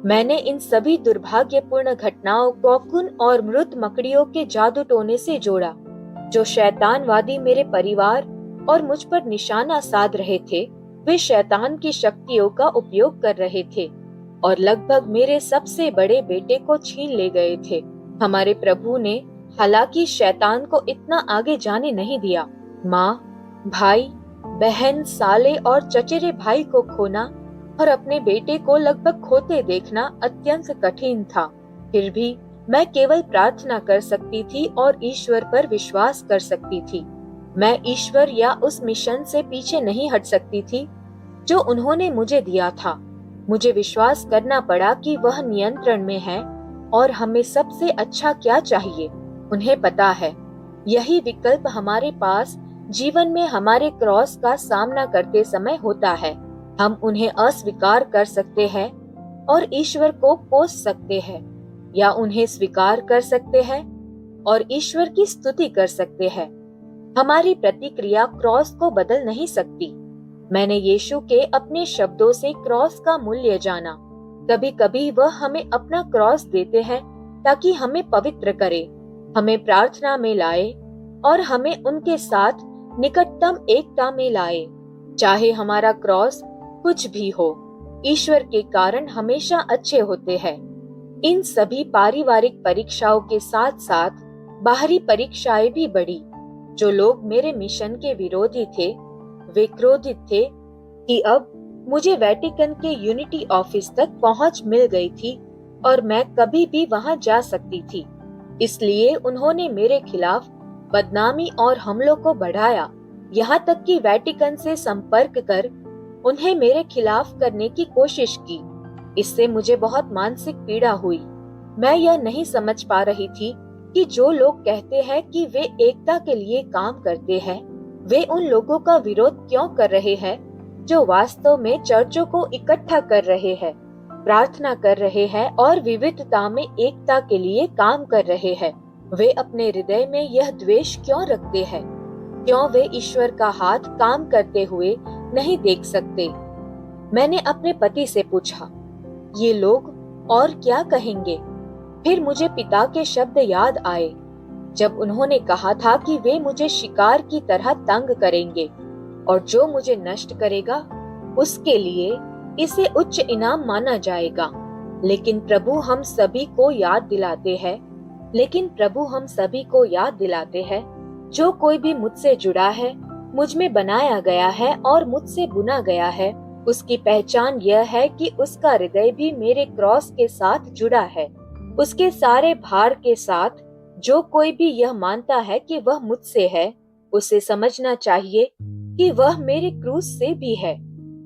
मैंने इन सभी दुर्भाग्यपूर्ण घटनाओं को खून और मृत मकड़ियों के जादू टोने से जोड़ा, जो शैतानवादी मेरे परिवार और मुझ पर निशाना साध रहे थे। वे शैतान की शक्तियों का उपयोग कर रहे थे और लगभग मेरे सबसे बड़े बेटे को छीन ले गए थे। हमारे प्रभु ने हालांकि शैतान को इतना आगे जाने नहीं दिया। माँ, भाई, बहन, साले और चचेरे भाई को खोना और अपने बेटे को लगभग खोते देखना अत्यंत कठिन था। फिर भी मैं केवल प्रार्थना कर सकती थी और ईश्वर पर विश्वास कर सकती थी। मैं ईश्वर या उस मिशन से पीछे नहीं हट सकती थी जो उन्होंने मुझे दिया था। मुझे विश्वास करना पड़ा कि वह नियंत्रण में है और हमें सबसे अच्छा क्या चाहिए उन्हें पता है। यही विकल्प हमारे पास जीवन में हमारे क्रॉस का सामना करते समय होता है। हम उन्हें अस्वीकार कर सकते हैं और ईश्वर को कोस सकते हैं, या उन्हें स्वीकार कर सकते हैं और ईश्वर की स्तुति कर सकते हैं। हमारी प्रतिक्रिया क्रॉस को बदल नहीं सकती। मैंने यीशु के अपने शब्दों से क्रॉस का मूल्य जाना। कभी कभी वह हमें अपना क्रॉस देते हैं ताकि हमें पवित्र करे, हमें प्रार्थना में लाए और हमें उनके साथ निकटतम एकता में लाए। चाहे हमारा क्रॉस कुछ भी हो, ईश्वर के कारण हमेशा अच्छे होते हैं। इन सभी पारिवारिक परीक्षाओं के साथ साथ बाहरी परीक्षाएं भी बढ़ी। जो लोग मेरे मिशन के विरोधी थे, वे क्रोधित थे कि अब मुझे वेटिकन के यूनिटी ऑफिस तक पहुंच मिल गई थी और मैं कभी भी वहां जा सकती थी। इसलिए उन्होंने मेरे खिलाफ बदनामी और हमलों को बढ़ाया, यहाँ तक कि वेटिकन से संपर्क कर उन्हें मेरे खिलाफ करने की कोशिश की। इससे मुझे बहुत मानसिक पीड़ा हुई। मैं यह नहीं समझ पा रही थी कि जो लोग कहते हैं कि वे एकता के लिए काम करते हैं, वे उन लोगों का विरोध क्यों कर रहे हैं जो वास्तव में चर्चों को इकट्ठा कर रहे हैं, प्रार्थना कर रहे हैं और विविधता में एकता के लिए काम कर रहे हैं। वे अपने हृदय में यह द्वेष क्यों रखते हैं? क्यों वे ईश्वर का हाथ काम करते हुए नहीं देख सकते? मैंने अपने पति से पूछा, ये लोग और क्या कहेंगे? फिर मुझे पिता के शब्द याद आए जब उन्होंने कहा था कि वे मुझे शिकार की तरह तंग करेंगे और जो मुझे नष्ट करेगा उसके लिए इसे उच्च इनाम माना जाएगा। लेकिन प्रभु हम सभी को याद दिलाते हैं, जो कोई भी मुझसे जुड़ा है, मुझ में बनाया गया है और मुझसे बुना गया है, उसकी पहचान यह है कि उसका हृदय भी मेरे क्रॉस के साथ जुड़ा है, उसके सारे भार के साथ। जो कोई भी यह मानता है कि वह मुझसे है, उसे समझना चाहिए कि वह मेरे क्रूस से भी है।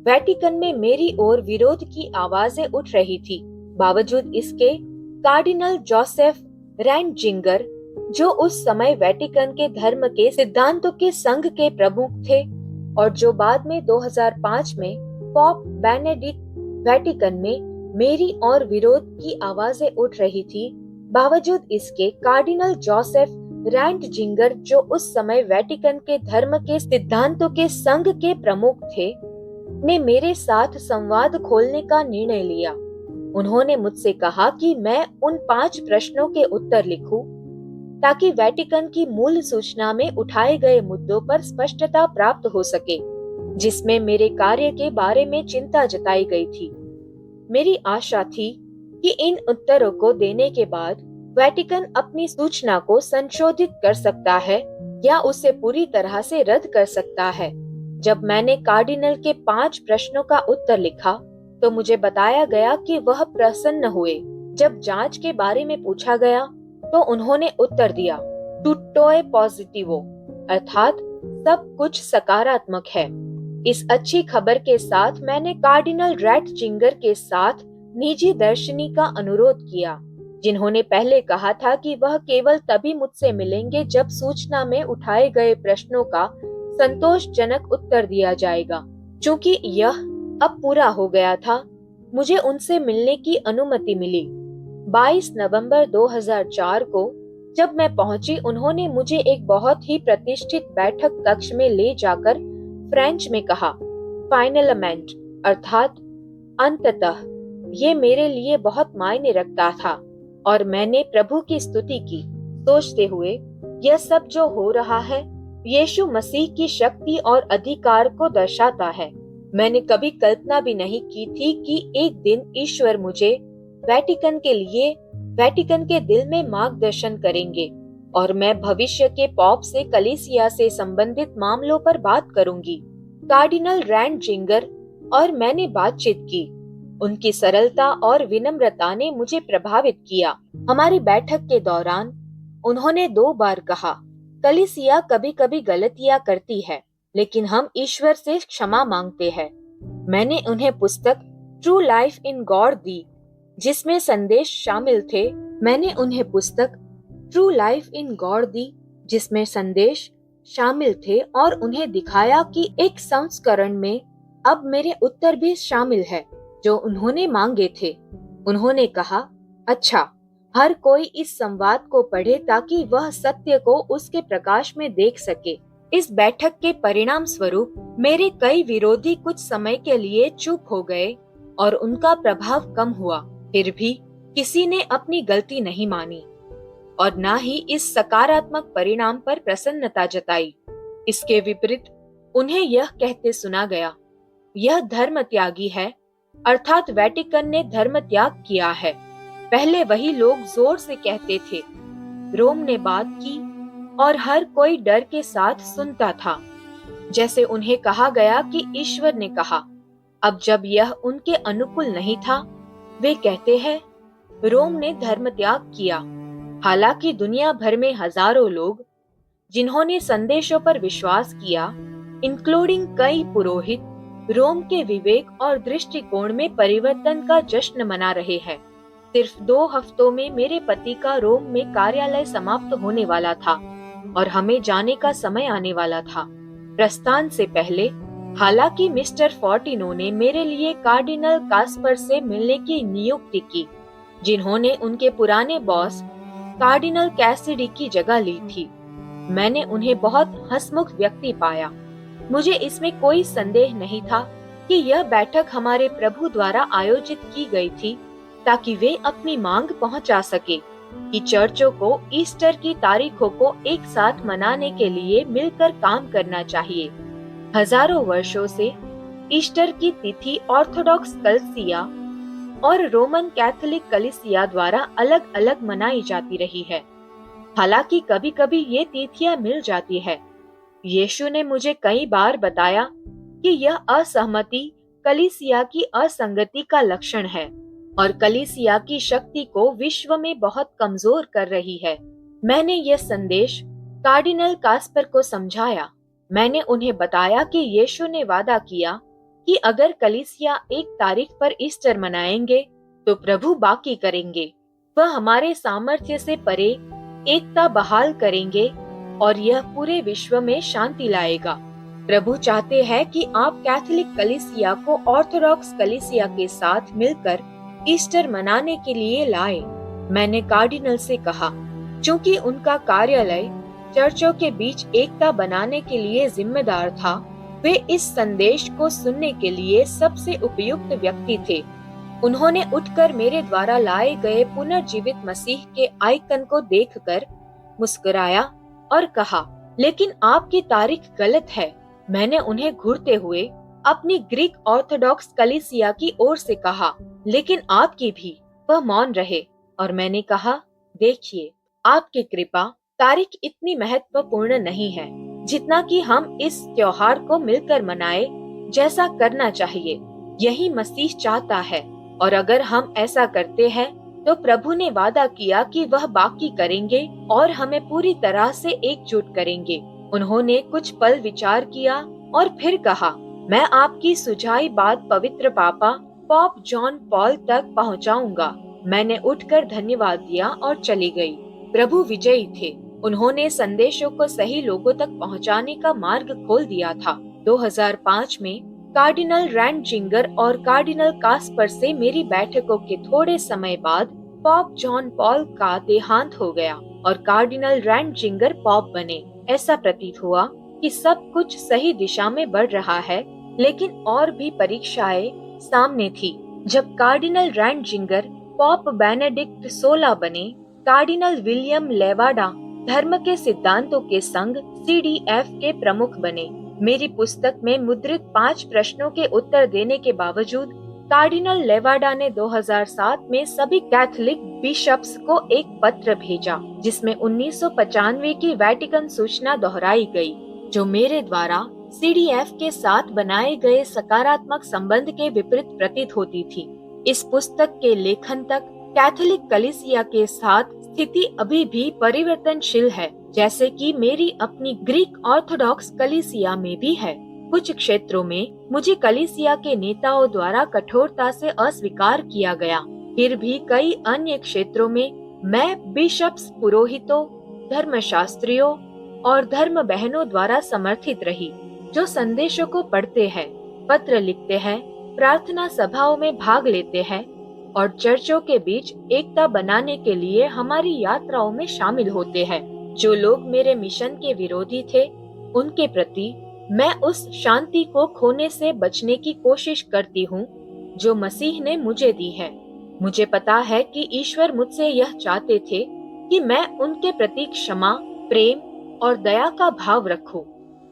वेटिकन में मेरी ओर विरोध की आवाजें उठ रही थी। बावजूद इसके कार्डिनल जोसेफ रैंटजिंगर, जो उस समय वेटिकन के धर्म के सिद्धांतों के संघ के प्रमुख थे और जो बाद में 2005 में पॉप बेनेडिक्ट, वेटिकन में मेरी और विरोध की आवाजें उठ रही थी। बावजूद इसके कार्डिनल जोसेफ रैंटजिंगर, जो उस समय वेटिकन के धर्म के सिद्धांतों के संघ के प्रमुख थे, ने मेरे साथ संवाद खोलने का निर्णय लिया। उन्होंने मुझसे कहा कि मैं उन 5 प्रश्नों के उत्तर लिखूं, ताकि वेटिकन की मूल सूचना में उठाए गए मुद्दों पर स्पष्टता प्राप्त हो सके, जिसमें मेरे कार्य के बारे में चिंता जताई गई थी। मेरी आशा थी कि इन उत्तरों को देने के बाद वेटिकन अपनी सूचना को संशोधित कर सकता है या उसे पूरी तरह से रद्द कर सकता है। जब मैंने कार्डिनल के 5 प्रश्नों का उत्तर लिखा, तो मुझे बताया गया कि वह प्रसन्न हुए। जब जांच के बारे में पूछा गया, तो उन्होंने उत्तर दिया, टुटोए पॉजिटिवो, अर्थात सब कुछ सकारात्मक है। इस अच्छी खबर के साथ मैंने कार्डिनल रैंटजिंगर के साथ निजी दर्शनी का अनुरोध किया, जिन्होंने पहले कहा था कि वह केवल तभी मुझसे मिलेंगे जब सूचना में उठाए गए प्रश्नों का संतोषजनक उत्तर दिया जाएगा। चूंकि यह अब पूरा हो गया था, मुझे उनसे मिलने की अनुमति मिली। 22 नवंबर 2004 को जब मैं पहुंची, उन्होंने मुझे एक बहुत ही प्रतिष्ठित बैठक कक्ष में ले जाकर फ्रेंच में कहा, फाइनलमेंट, अर्थात अंततः। ये मेरे लिए बहुत मायने रखता था और मैंने प्रभु की स्तुति की, सोचते हुए यह सब जो हो रहा है यीशु मसीह की शक्ति और अधिकार को दर्शाता है। मैंने कभी कल्पना भी नहीं की थी कि एक दिन ईश्वर मुझे वेटिकन के दिल में मार्गदर्शन करेंगे और मैं भविष्य के पॉप से कलीसिया से संबंधित मामलों पर बात करूंगी। कार्डिनल रैंटजिंगर और मैंने बातचीत की। उनकी सरलता और विनम्रता ने मुझे प्रभावित किया। हमारी बैठक के दौरान उन्होंने 2 बार कहा, कलीसिया कभी कभी गलतियां करती है, लेकिन हम ईश्वर से क्षमा मांगते हैं। मैंने उन्हें पुस्तक ट्रू लाइफ इन गॉड दी, जिसमें संदेश शामिल थे और उन्हें दिखाया कि एक संस्करण में अब मेरे उत्तर भी शामिल है जो उन्होंने मांगे थे। उन्होंने कहा, अच्छा, हर कोई इस संवाद को पढ़े ताकि वह सत्य को उसके प्रकाश में देख सके। इस बैठक के परिणाम स्वरूप मेरे कई विरोधी कुछ समय के लिए चुप हो गए और उनका प्रभाव कम हुआ। फिर भी किसी ने अपनी गलती नहीं मानी और न ही इस सकारात्मक परिणाम पर प्रसन्नता जताई। इसके विपरीत उन्हें यह कहते सुना गया, यह धर्म त्यागी है, अर्थात वेटिकन ने धर्म त्याग किया है। पहले वही लोग जोर से कहते थे। रोम ने बात की और हर कोई डर के साथ सुनता था। जैसे उन्हें कहा गया कि ईश्वर ने कहा। अब जब यह उनके अनुकूल नहीं था, वे कहते हैं, रोम ने धर्म त्याग किया। हालांकि दुनिया भर में हजारों लोग जिन्होंने संदेशों पर विश्वास किया, इंक्लूडिंग कई पुरोहित, रोम के विवेक और दृष्टिकोण में परिवर्तन का जश्न मना रहे हैं। सिर्फ 2 हफ्तों में मेरे पति का रोम में कार्यालय समाप्त होने वाला था और हमें जाने का समय आने वाला था। प्रस्थान से पहले, हालांकि मिस्टर फोर्टिनो ने मेरे लिए कार्डिनल कास्पर से मिलने की नियुक्ति की, जिन्होंने उनके पुराने बॉस कार्डिनल कैसिडी की जगह ली थी। मैंने उन्हें बहुत हंसमुख व्यक्ति पाया। मुझे इसमें कोई संदेह नहीं था कि यह बैठक हमारे प्रभु द्वारा आयोजित की गई थी ताकि वे अपनी मांग पहुंचा सके कि चर्चों को ईस्टर की तारीखों को एक साथ मनाने के लिए मिलकर काम करना चाहिए। हजारों वर्षों से ईस्टर की तिथि ऑर्थोडॉक्स कलीसिया और रोमन कैथोलिक कलीसिया द्वारा अलग अलग मनाई जाती रही है। हालांकि कभी कभी ये तिथियां मिल जाती है। यीशु ने मुझे कई बार बताया कि यह असहमति कलीसिया की असंगति का लक्षण है और कलीसिया की शक्ति को विश्व में बहुत कमजोर कर रही है। मैंने यह संदेश कार्डिनल कास्पर को समझाया। मैंने उन्हें बताया कि यीशु ने वादा किया कि अगर कलीसिया एक तारीख पर ईस्टर मनाएंगे तो प्रभु बाकी करेंगे। वह हमारे सामर्थ्य से परे एकता बहाल करेंगे और यह पूरे विश्व में शांति लाएगा। प्रभु चाहते हैं कि आप कैथोलिक कलीसिया को ऑर्थोडॉक्स कलीसिया के साथ मिलकर ईस्टर मनाने के लिए लाए। मैंने कार्डिनल से कहा, चूंकि उनका कार्यालय चर्चों के बीच एकता बनाने के लिए जिम्मेदार था, वे इस संदेश को सुनने के लिए सबसे उपयुक्त व्यक्ति थे। उन्होंने उठकर मेरे द्वारा लाए गए पुनर्जीवित मसीह के आइकन को देखकर मुस्कुराया और कहा, लेकिन आपकी तारीख गलत है। मैंने उन्हें घूरते हुए अपनी ग्रीक ऑर्थोडॉक्स कलीसिया की ओर से कहा, लेकिन आपकी भी। वह मौन रहे और मैंने कहा, देखिए, आपकी कृपा तारीख इतनी महत्वपूर्ण नहीं है जितना कि हम इस त्योहार को मिलकर मनाए जैसा करना चाहिए। यही मसीह चाहता है और अगर हम ऐसा करते हैं तो प्रभु ने वादा किया कि वह बाकी करेंगे और हमें पूरी तरह से एकजुट करेंगे। उन्होंने कुछ पल विचार किया और फिर कहा, मैं आपकी सुझाई बात पवित्र पापा पॉप जॉन पॉल तक पहुंचाऊंगा। मैंने उठकर धन्यवाद दिया और चली गई। प्रभु विजयी थे। उन्होंने संदेशों को सही लोगों तक पहुंचाने का मार्ग खोल दिया था। 2005 में कार्डिनल रैंजिंगर और कार्डिनल कास्पर से मेरी बैठकों के थोड़े समय बाद पॉप जॉन पॉल का देहांत हो गया और कार्डिनल रैंजिंगर पॉप बने। ऐसा प्रतीत हुआ कि सब कुछ सही दिशा में बढ़ रहा है, लेकिन और भी परीक्षाएं सामने थी। जब कार्डिनल रैंजिंगर पॉप बेनेडिक्ट 16 बने, कार्डिनल विलियम लेवाडा धर्म के सिद्धांतों के संग CDF के प्रमुख बने। मेरी पुस्तक में मुद्रित 5 प्रश्नों के उत्तर देने के बावजूद कार्डिनल लेवाडा ने 2007 में सभी कैथोलिक बिशप्स को एक पत्र भेजा जिसमें 1995 की वेटिकन सूचना दोहराई गई, जो मेरे द्वारा CDF के साथ बनाए गए सकारात्मक संबंध के विपरीत प्रतीत होती थी। इस पुस्तक के लेखन तक कैथोलिक कलीसिया के साथ स्थिति अभी भी परिवर्तनशील है, जैसे कि मेरी अपनी ग्रीक ऑर्थोडॉक्स कलीसिया में भी है। कुछ क्षेत्रों में मुझे कलीसिया के नेताओं द्वारा कठोरता से अस्वीकार किया गया। फिर भी कई अन्य क्षेत्रों में मैं बिशप्स, पुरोहितों, धर्मशास्त्रियों और धर्म बहनों द्वारा समर्थित रही, जो संदेशों को पढ़ते हैं, पत्र लिखते हैं, प्रार्थना सभाओं में भाग लेते हैं और चर्चों के बीच एकता बनाने के लिए हमारी यात्राओं में शामिल होते हैं। जो लोग मेरे मिशन के विरोधी थे, उनके प्रति मैं उस शांति को खोने से बचने की कोशिश करती हूँ जो मसीह ने मुझे दी है। मुझे पता है कि ईश्वर मुझसे यह चाहते थे कि मैं उनके प्रति क्षमा, प्रेम और दया का भाव रखूं।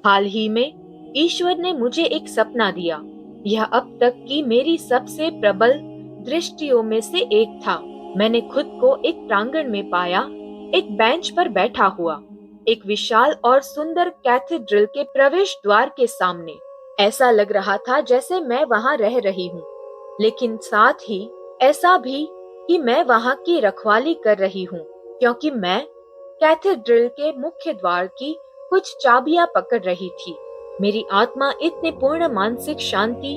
हाल ही में ईश्वर ने मुझे एक सपना दिया। यह अब तक की मेरी सबसे प्रबल दृष्टियों में से एक था। मैंने खुद को एक प्रांगण में पाया, एक बेंच पर बैठा हुआ, एक विशाल और सुंदर कैथेड्रल के प्रवेश द्वार के सामने। ऐसा लग रहा था जैसे मैं वहां रह रही हूँ, लेकिन साथ ही ऐसा भी कि मैं वहां की रखवाली कर रही हूँ, क्योंकि मैं कैथेड्रल के मुख्य द्वार की कुछ चाबियां पकड़ रही थी। मेरी आत्मा इतने पूर्ण मानसिक शांति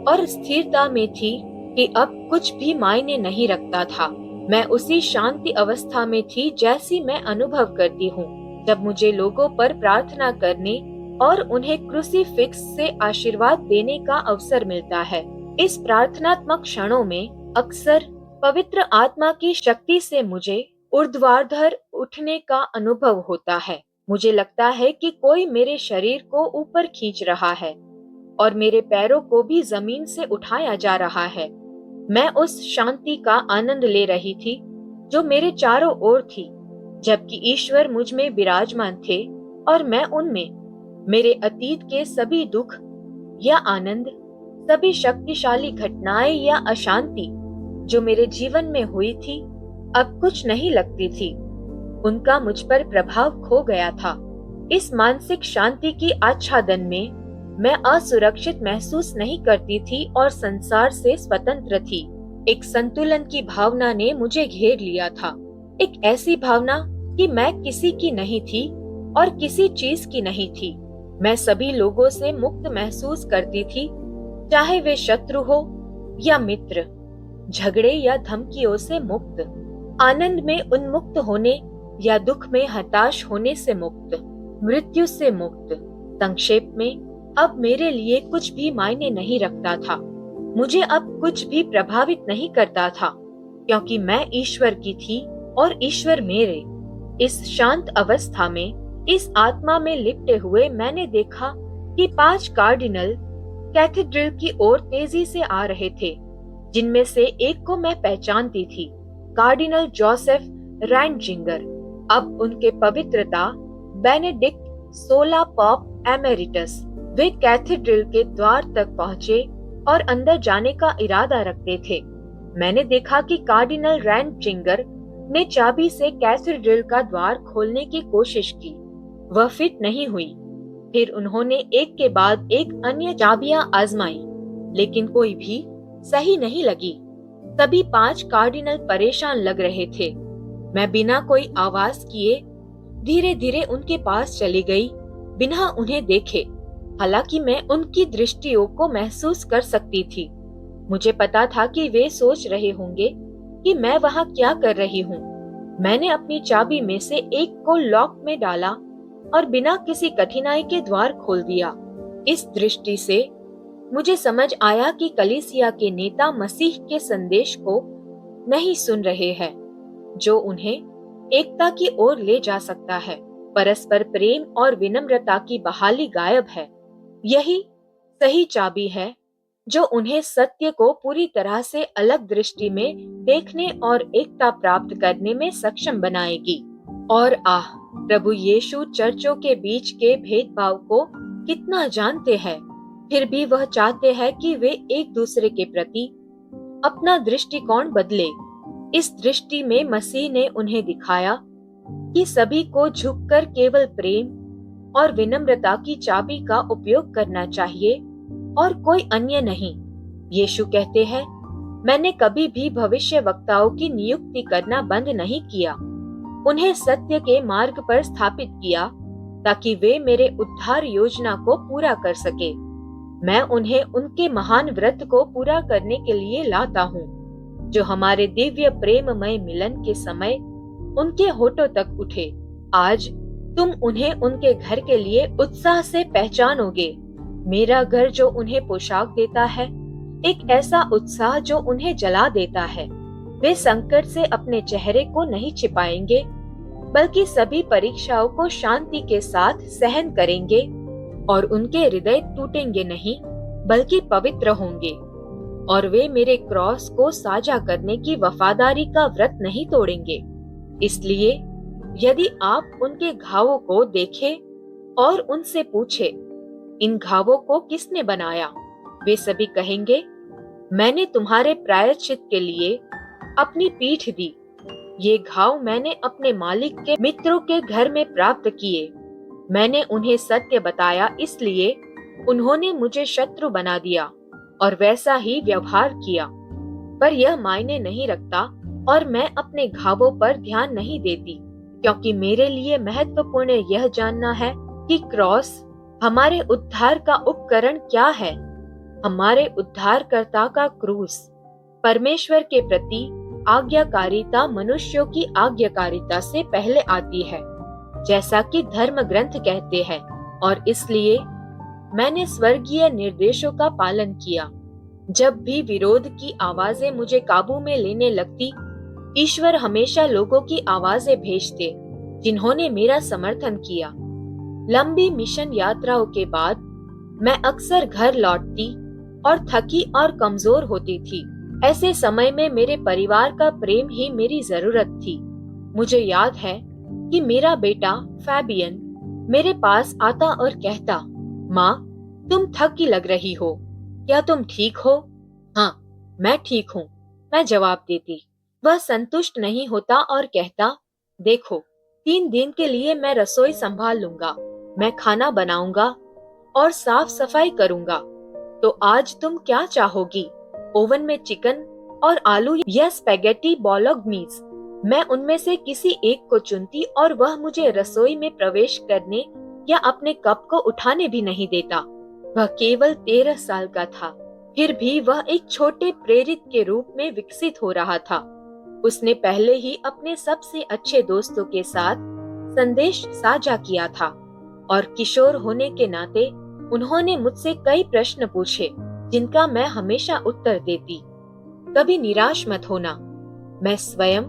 और स्थिरता में थी कि अब कुछ भी मायने नहीं रखता था। मैं उसी शांति अवस्था में थी जैसी मैं अनुभव करती हूँ जब मुझे लोगों पर प्रार्थना करने और उन्हें क्रूसीफिक्स से आशीर्वाद देने का अवसर मिलता है। इस प्रार्थनात्मक क्षणों में अक्सर पवित्र आत्मा की शक्ति से मुझे ऊर्ध्वाधर उठने का अनुभव होता है। मुझे लगता है कि कोई मेरे शरीर को ऊपर खींच रहा है और मेरे पैरों को भी जमीन से उठाया जा रहा है। मैं उस शांति का आनंद ले रही थी जो मेरे चारों ओर थी, जबकि ईश्वर मुझ में विराजमान थे और मैं उनमें। मेरे अतीत के सभी दुख या आनंद, सभी शक्तिशाली घटनाएं या अशांति जो मेरे जीवन में हुई थी अब कुछ नहीं लगती थी। उनका मुझ पर प्रभाव खो गया था। इस मानसिक शांति की आच्छादन में मैं असुरक्षित महसूस नहीं करती थी और संसार से स्वतंत्र थी। एक संतुलन की भावना ने मुझे घेर लिया था। एक ऐसी भावना कि मैं किसी की नहीं थी और किसी चीज की नहीं थी। मैं सभी लोगों से मुक्त महसूस करती थी, चाहे वे शत्रु हो या मित्र, झगड़े या धमकियों से मुक्त, आनंद में उन्मुक्त होने या दुख में हताश होने से मुक्त, मृत्यु से मुक्त। संक्षेप में, अब मेरे लिए कुछ भी मायने नहीं रखता था। मुझे अब कुछ भी प्रभावित नहीं करता था, क्योंकि मैं ईश्वर की थी और ईश्वर मेरे। इस शांत अवस्था में, इस आत्मा में लिपटे हुए मैंने देखा कि 5 कार्डिनल कैथेड्रल की ओर तेजी से आ रहे थे, जिनमें से एक को मैं पहचानती थी, कार्डिनल जोसेफ रैंडजिंगर। अब उनके पवित्रता बेनेडिक्ट 16 पॉप एमेरिटस वे कैथेड्रल के द्वार तक पहुंचे और अंदर जाने का इरादा रखते थे। मैंने देखा कि कार्डिनल रैंडजिंगर ने चाबी से कैथेड्रल का द्वार खोलने की कोशिश की। वह फिट नहीं हुई। फिर उन्होंने एक के बाद एक अन्य चाबियां आजमाई, लेकिन कोई भी सही नहीं लगी। सभी 5 कार्डिनल परेशान लग रहे थे। मैं बिना कोई आवाज किए धीरे धीरे उनके पास चली गई, बिना उन्हें देखे। हालांकि मैं उनकी दृष्टियों को महसूस कर सकती थी। मुझे पता था कि वे सोच रहे होंगे कि मैं वहां क्या कर रही हूँ। मैंने अपनी चाबी में से एक को लॉक में डाला और बिना किसी कठिनाई के द्वार खोल दिया। इस दृष्टि से मुझे समझ आया कि कलीसिया के नेता मसीह के संदेश को नहीं सुन रहे हैं, जो उन्हें एकता की ओर ले जा सकता है। परस्पर प्रेम और विनम्रता की बहाली गायब है। यही सही चाबी है जो उन्हें सत्य को पूरी तरह से अलग दृष्टि में देखने और एकता प्राप्त करने में सक्षम बनाएगी। और प्रभु यीशु चर्चों के बीच के भेदभाव को कितना जानते हैं, फिर भी वह चाहते हैं कि वे एक दूसरे के प्रति अपना दृष्टिकोण बदले। इस दृष्टि में मसीह ने उन्हें दिखाया कि सभी को झुककर केवल प्रेम और विनम्रता की चाबी का उपयोग करना चाहिए और कोई अन्य नहीं। यीशु कहते हैं, मैंने कभी भी भविष्यवक्ताओं की नियुक्ति करना बंद नहीं किया, उन्हें सत्य के मार्ग पर स्थापित किया ताकि वे मेरे उद्धार योजना को पूरा कर सके। मैं उन्हें उनके महान व्रत को पूरा करने के लिए लाता हूँ, जो हमारे दिव्य प्रेममय मिलन के समय उनके होठों तक उठे। आज तुम उन्हें उनके घर के लिए उत्साह से पहचानोगे। मेरा घर जो उन्हें पोशाक देता है, एक ऐसा उत्साह जो उन्हें जला देता है। वे संकट से अपने चेहरे को नहीं छिपाएंगे, बल्कि सभी परीक्षाओं को शांति के साथ सहन करेंगे और उनके हृदय टूटेंगे नहीं, बल्कि पवित्र होंगे। और वे मेरे क्रॉस को साझा करने की वफादारी का व्रत नहीं तोड़ेंगे। इसलिए यदि आप उनके घावों को देखें और उनसे पूछे, इन घावों को किसने बनाया, वे सभी कहेंगे, मैंने तुम्हारे प्रायश्चित के लिए अपनी पीठ दी। ये घाव मैंने अपने मालिक के मित्रों के घर में प्राप्त किए। मैंने उन्हें सत्य बताया, इसलिए उन्होंने मुझे शत्रु बना दिया और वैसा ही व्यवहार किया। पर यह मायने नहीं रखता और मैं अपने घावों पर ध्यान नहीं देती, क्योंकि मेरे लिए महत्वपूर्ण यह जानना है कि क्रॉस हमारे उद्धार का उपकरण क्या है। हमारे उद्धारकर्ता का क्रूस परमेश्वर के प्रति आज्ञाकारिता मनुष्यों की आज्ञाकारिता से पहले आती है, जैसा कि धर्म ग्रंथ कहते हैं। और इसलिए मैंने स्वर्गीय निर्देशों का पालन किया। जब भी विरोध की आवाजें मुझे काबू में लेने लगती, ईश्वर हमेशा लोगों की आवाजें भेजते जिन्होंने मेरा समर्थन किया। लंबी मिशन यात्राओं के बाद मैं अक्सर घर लौटती और थकी और कमजोर होती थी। ऐसे समय में मेरे परिवार का प्रेम ही मेरी जरूरत थी। मुझे याद है कि मेरा बेटा फैबियन मेरे पास आता और कहता, माँ, तुम थकी लग रही हो, क्या तुम ठीक हो? हाँ, मैं ठीक हूँ, मैं जवाब देती। वह संतुष्ट नहीं होता और कहता, देखो, 3 दिन के लिए मैं रसोई संभाल लूंगा, मैं खाना बनाऊंगा और साफ सफाई करूंगा। तो आज तुम क्या चाहोगी? ओवन में चिकन और आलू या स्पेगेटी बोलोग्नीज? मैं उनमें से किसी एक को चुनती और वह मुझे रसोई में प्रवेश करने या अपने कप को उठाने भी नहीं देता। वह केवल 13 साल का था, फिर भी वह एक छोटे प्रेरित के रूप में विकसित हो रहा था। उसने पहले ही अपने सबसे अच्छे दोस्तों के साथ संदेश साझा किया था और किशोर होने के नाते उन्होंने मुझसे कई प्रश्न पूछे जिनका मैं हमेशा उत्तर देती। कभी निराश मत होना, मैं स्वयं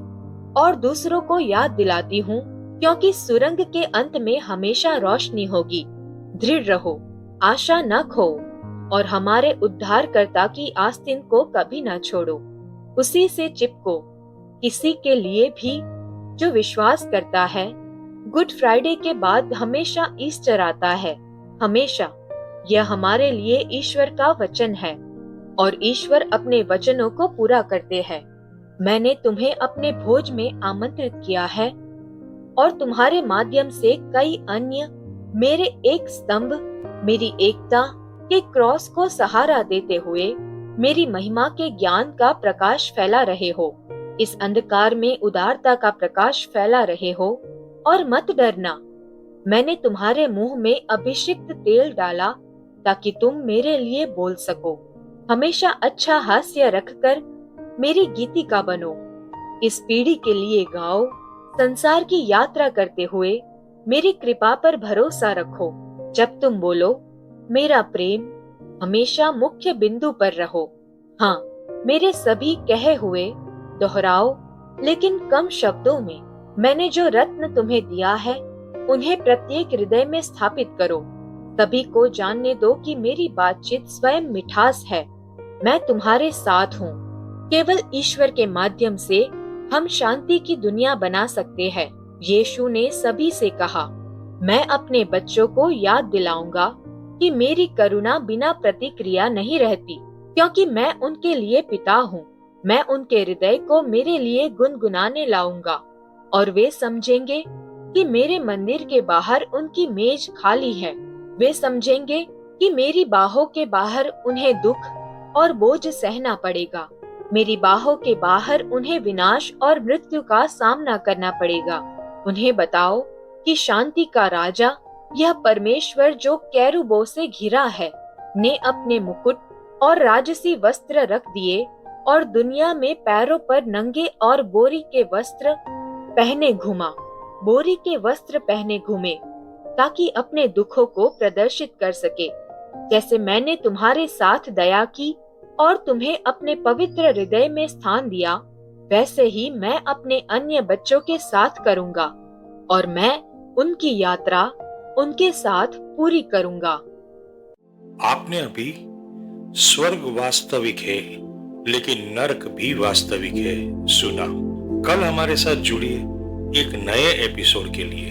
और दूसरों को याद दिलाती हूँ, क्योंकि सुरंग के अंत में हमेशा रोशनी होगी। दृढ़ रहो, आशा न खो और हमारे उद्धारकर्ता की आस्तीन को कभी न छोड़ो। उसी से चिपको। किसी के लिए भी जो विश्वास करता है, गुड फ्राइडे के बाद हमेशा ईस्टर आता है, हमेशा। यह हमारे लिए ईश्वर का वचन है और ईश्वर अपने वचनों को पूरा करते हैं। मैंने तुम्हें अपने भोज में आमंत्रित किया है और तुम्हारे माध्यम से कई अन्य मेरे एक स्तंभ, मेरी एकता के क्रॉस को सहारा देते हुए मेरी महिमा के ज्ञान का प्रकाश फैला रहे हो। इस अंधकार में उदारता का प्रकाश फैला रहे हो। और मत डरना, मैंने तुम्हारे मुंह में अभिषिक्त तेल डाला ताकि तुम मेरे लिए बोल सको। हमेशा अच्छा हास्य रखकर मेरी गीतिका बनो। इस पीढ़ी के लिए गाओ। संसार की यात्रा करते हुए मेरी कृपा पर भरोसा रखो। जब तुम बोलो, मेरा प्रेम, हमेशा मुख्य बिंदु पर रहो। हाँ, मेरे सभी कहे हुए दोहराओ, लेकिन कम शब्दों में। मैंने जो रत्न तुम्हें दिया है उन्हें प्रत्येक हृदय में स्थापित करो। सभी को जानने दो कि मेरी बातचीत स्वयं मिठास है। मैं तुम्हारे साथ हूँ। केवल ईश्वर के माध्यम से हम शांति की दुनिया बना सकते हैं। यीशु ने सभी से कहा, मैं अपने बच्चों को याद दिलाऊंगा कि मेरी करुणा बिना प्रतिक्रिया नहीं रहती, क्योंकि मैं उनके लिए पिता हूँ। मैं उनके हृदय को मेरे लिए गुनगुनाने लाऊंगा और वे समझेंगे कि मेरे मंदिर के बाहर उनकी मेज खाली है। वे समझेंगे कि मेरी बाहों के बाहर उन्हें दुख और बोझ सहना पड़ेगा। मेरी बाहों के बाहर उन्हें विनाश और मृत्यु का सामना करना पड़ेगा। उन्हें बताओ कि शांति का राजा, यह परमेश्वर जो केरूबों से घिरा है, ने अपने मुकुट और राजसी वस्त्र रख दिए और दुनिया में पैरों पर नंगे और बोरी के वस्त्र पहने घूमा। बोरी के वस्त्र पहने घूमे ताकि अपने दुखों को प्रदर्शित कर सके। जैसे मैंने तुम्हारे साथ दया की और तुम्हें अपने पवित्र हृदय में स्थान दिया, वैसे ही मैं अपने अन्य बच्चों के साथ करूंगा और मैं उनकी यात्रा उनके साथ पूरी करूंगा। आपने अभी स्वर्ग वास्तविक है लेकिन नरक भी वास्तविक है सुना। कल हमारे साथ जुड़िए एक नए एपिसोड के लिए।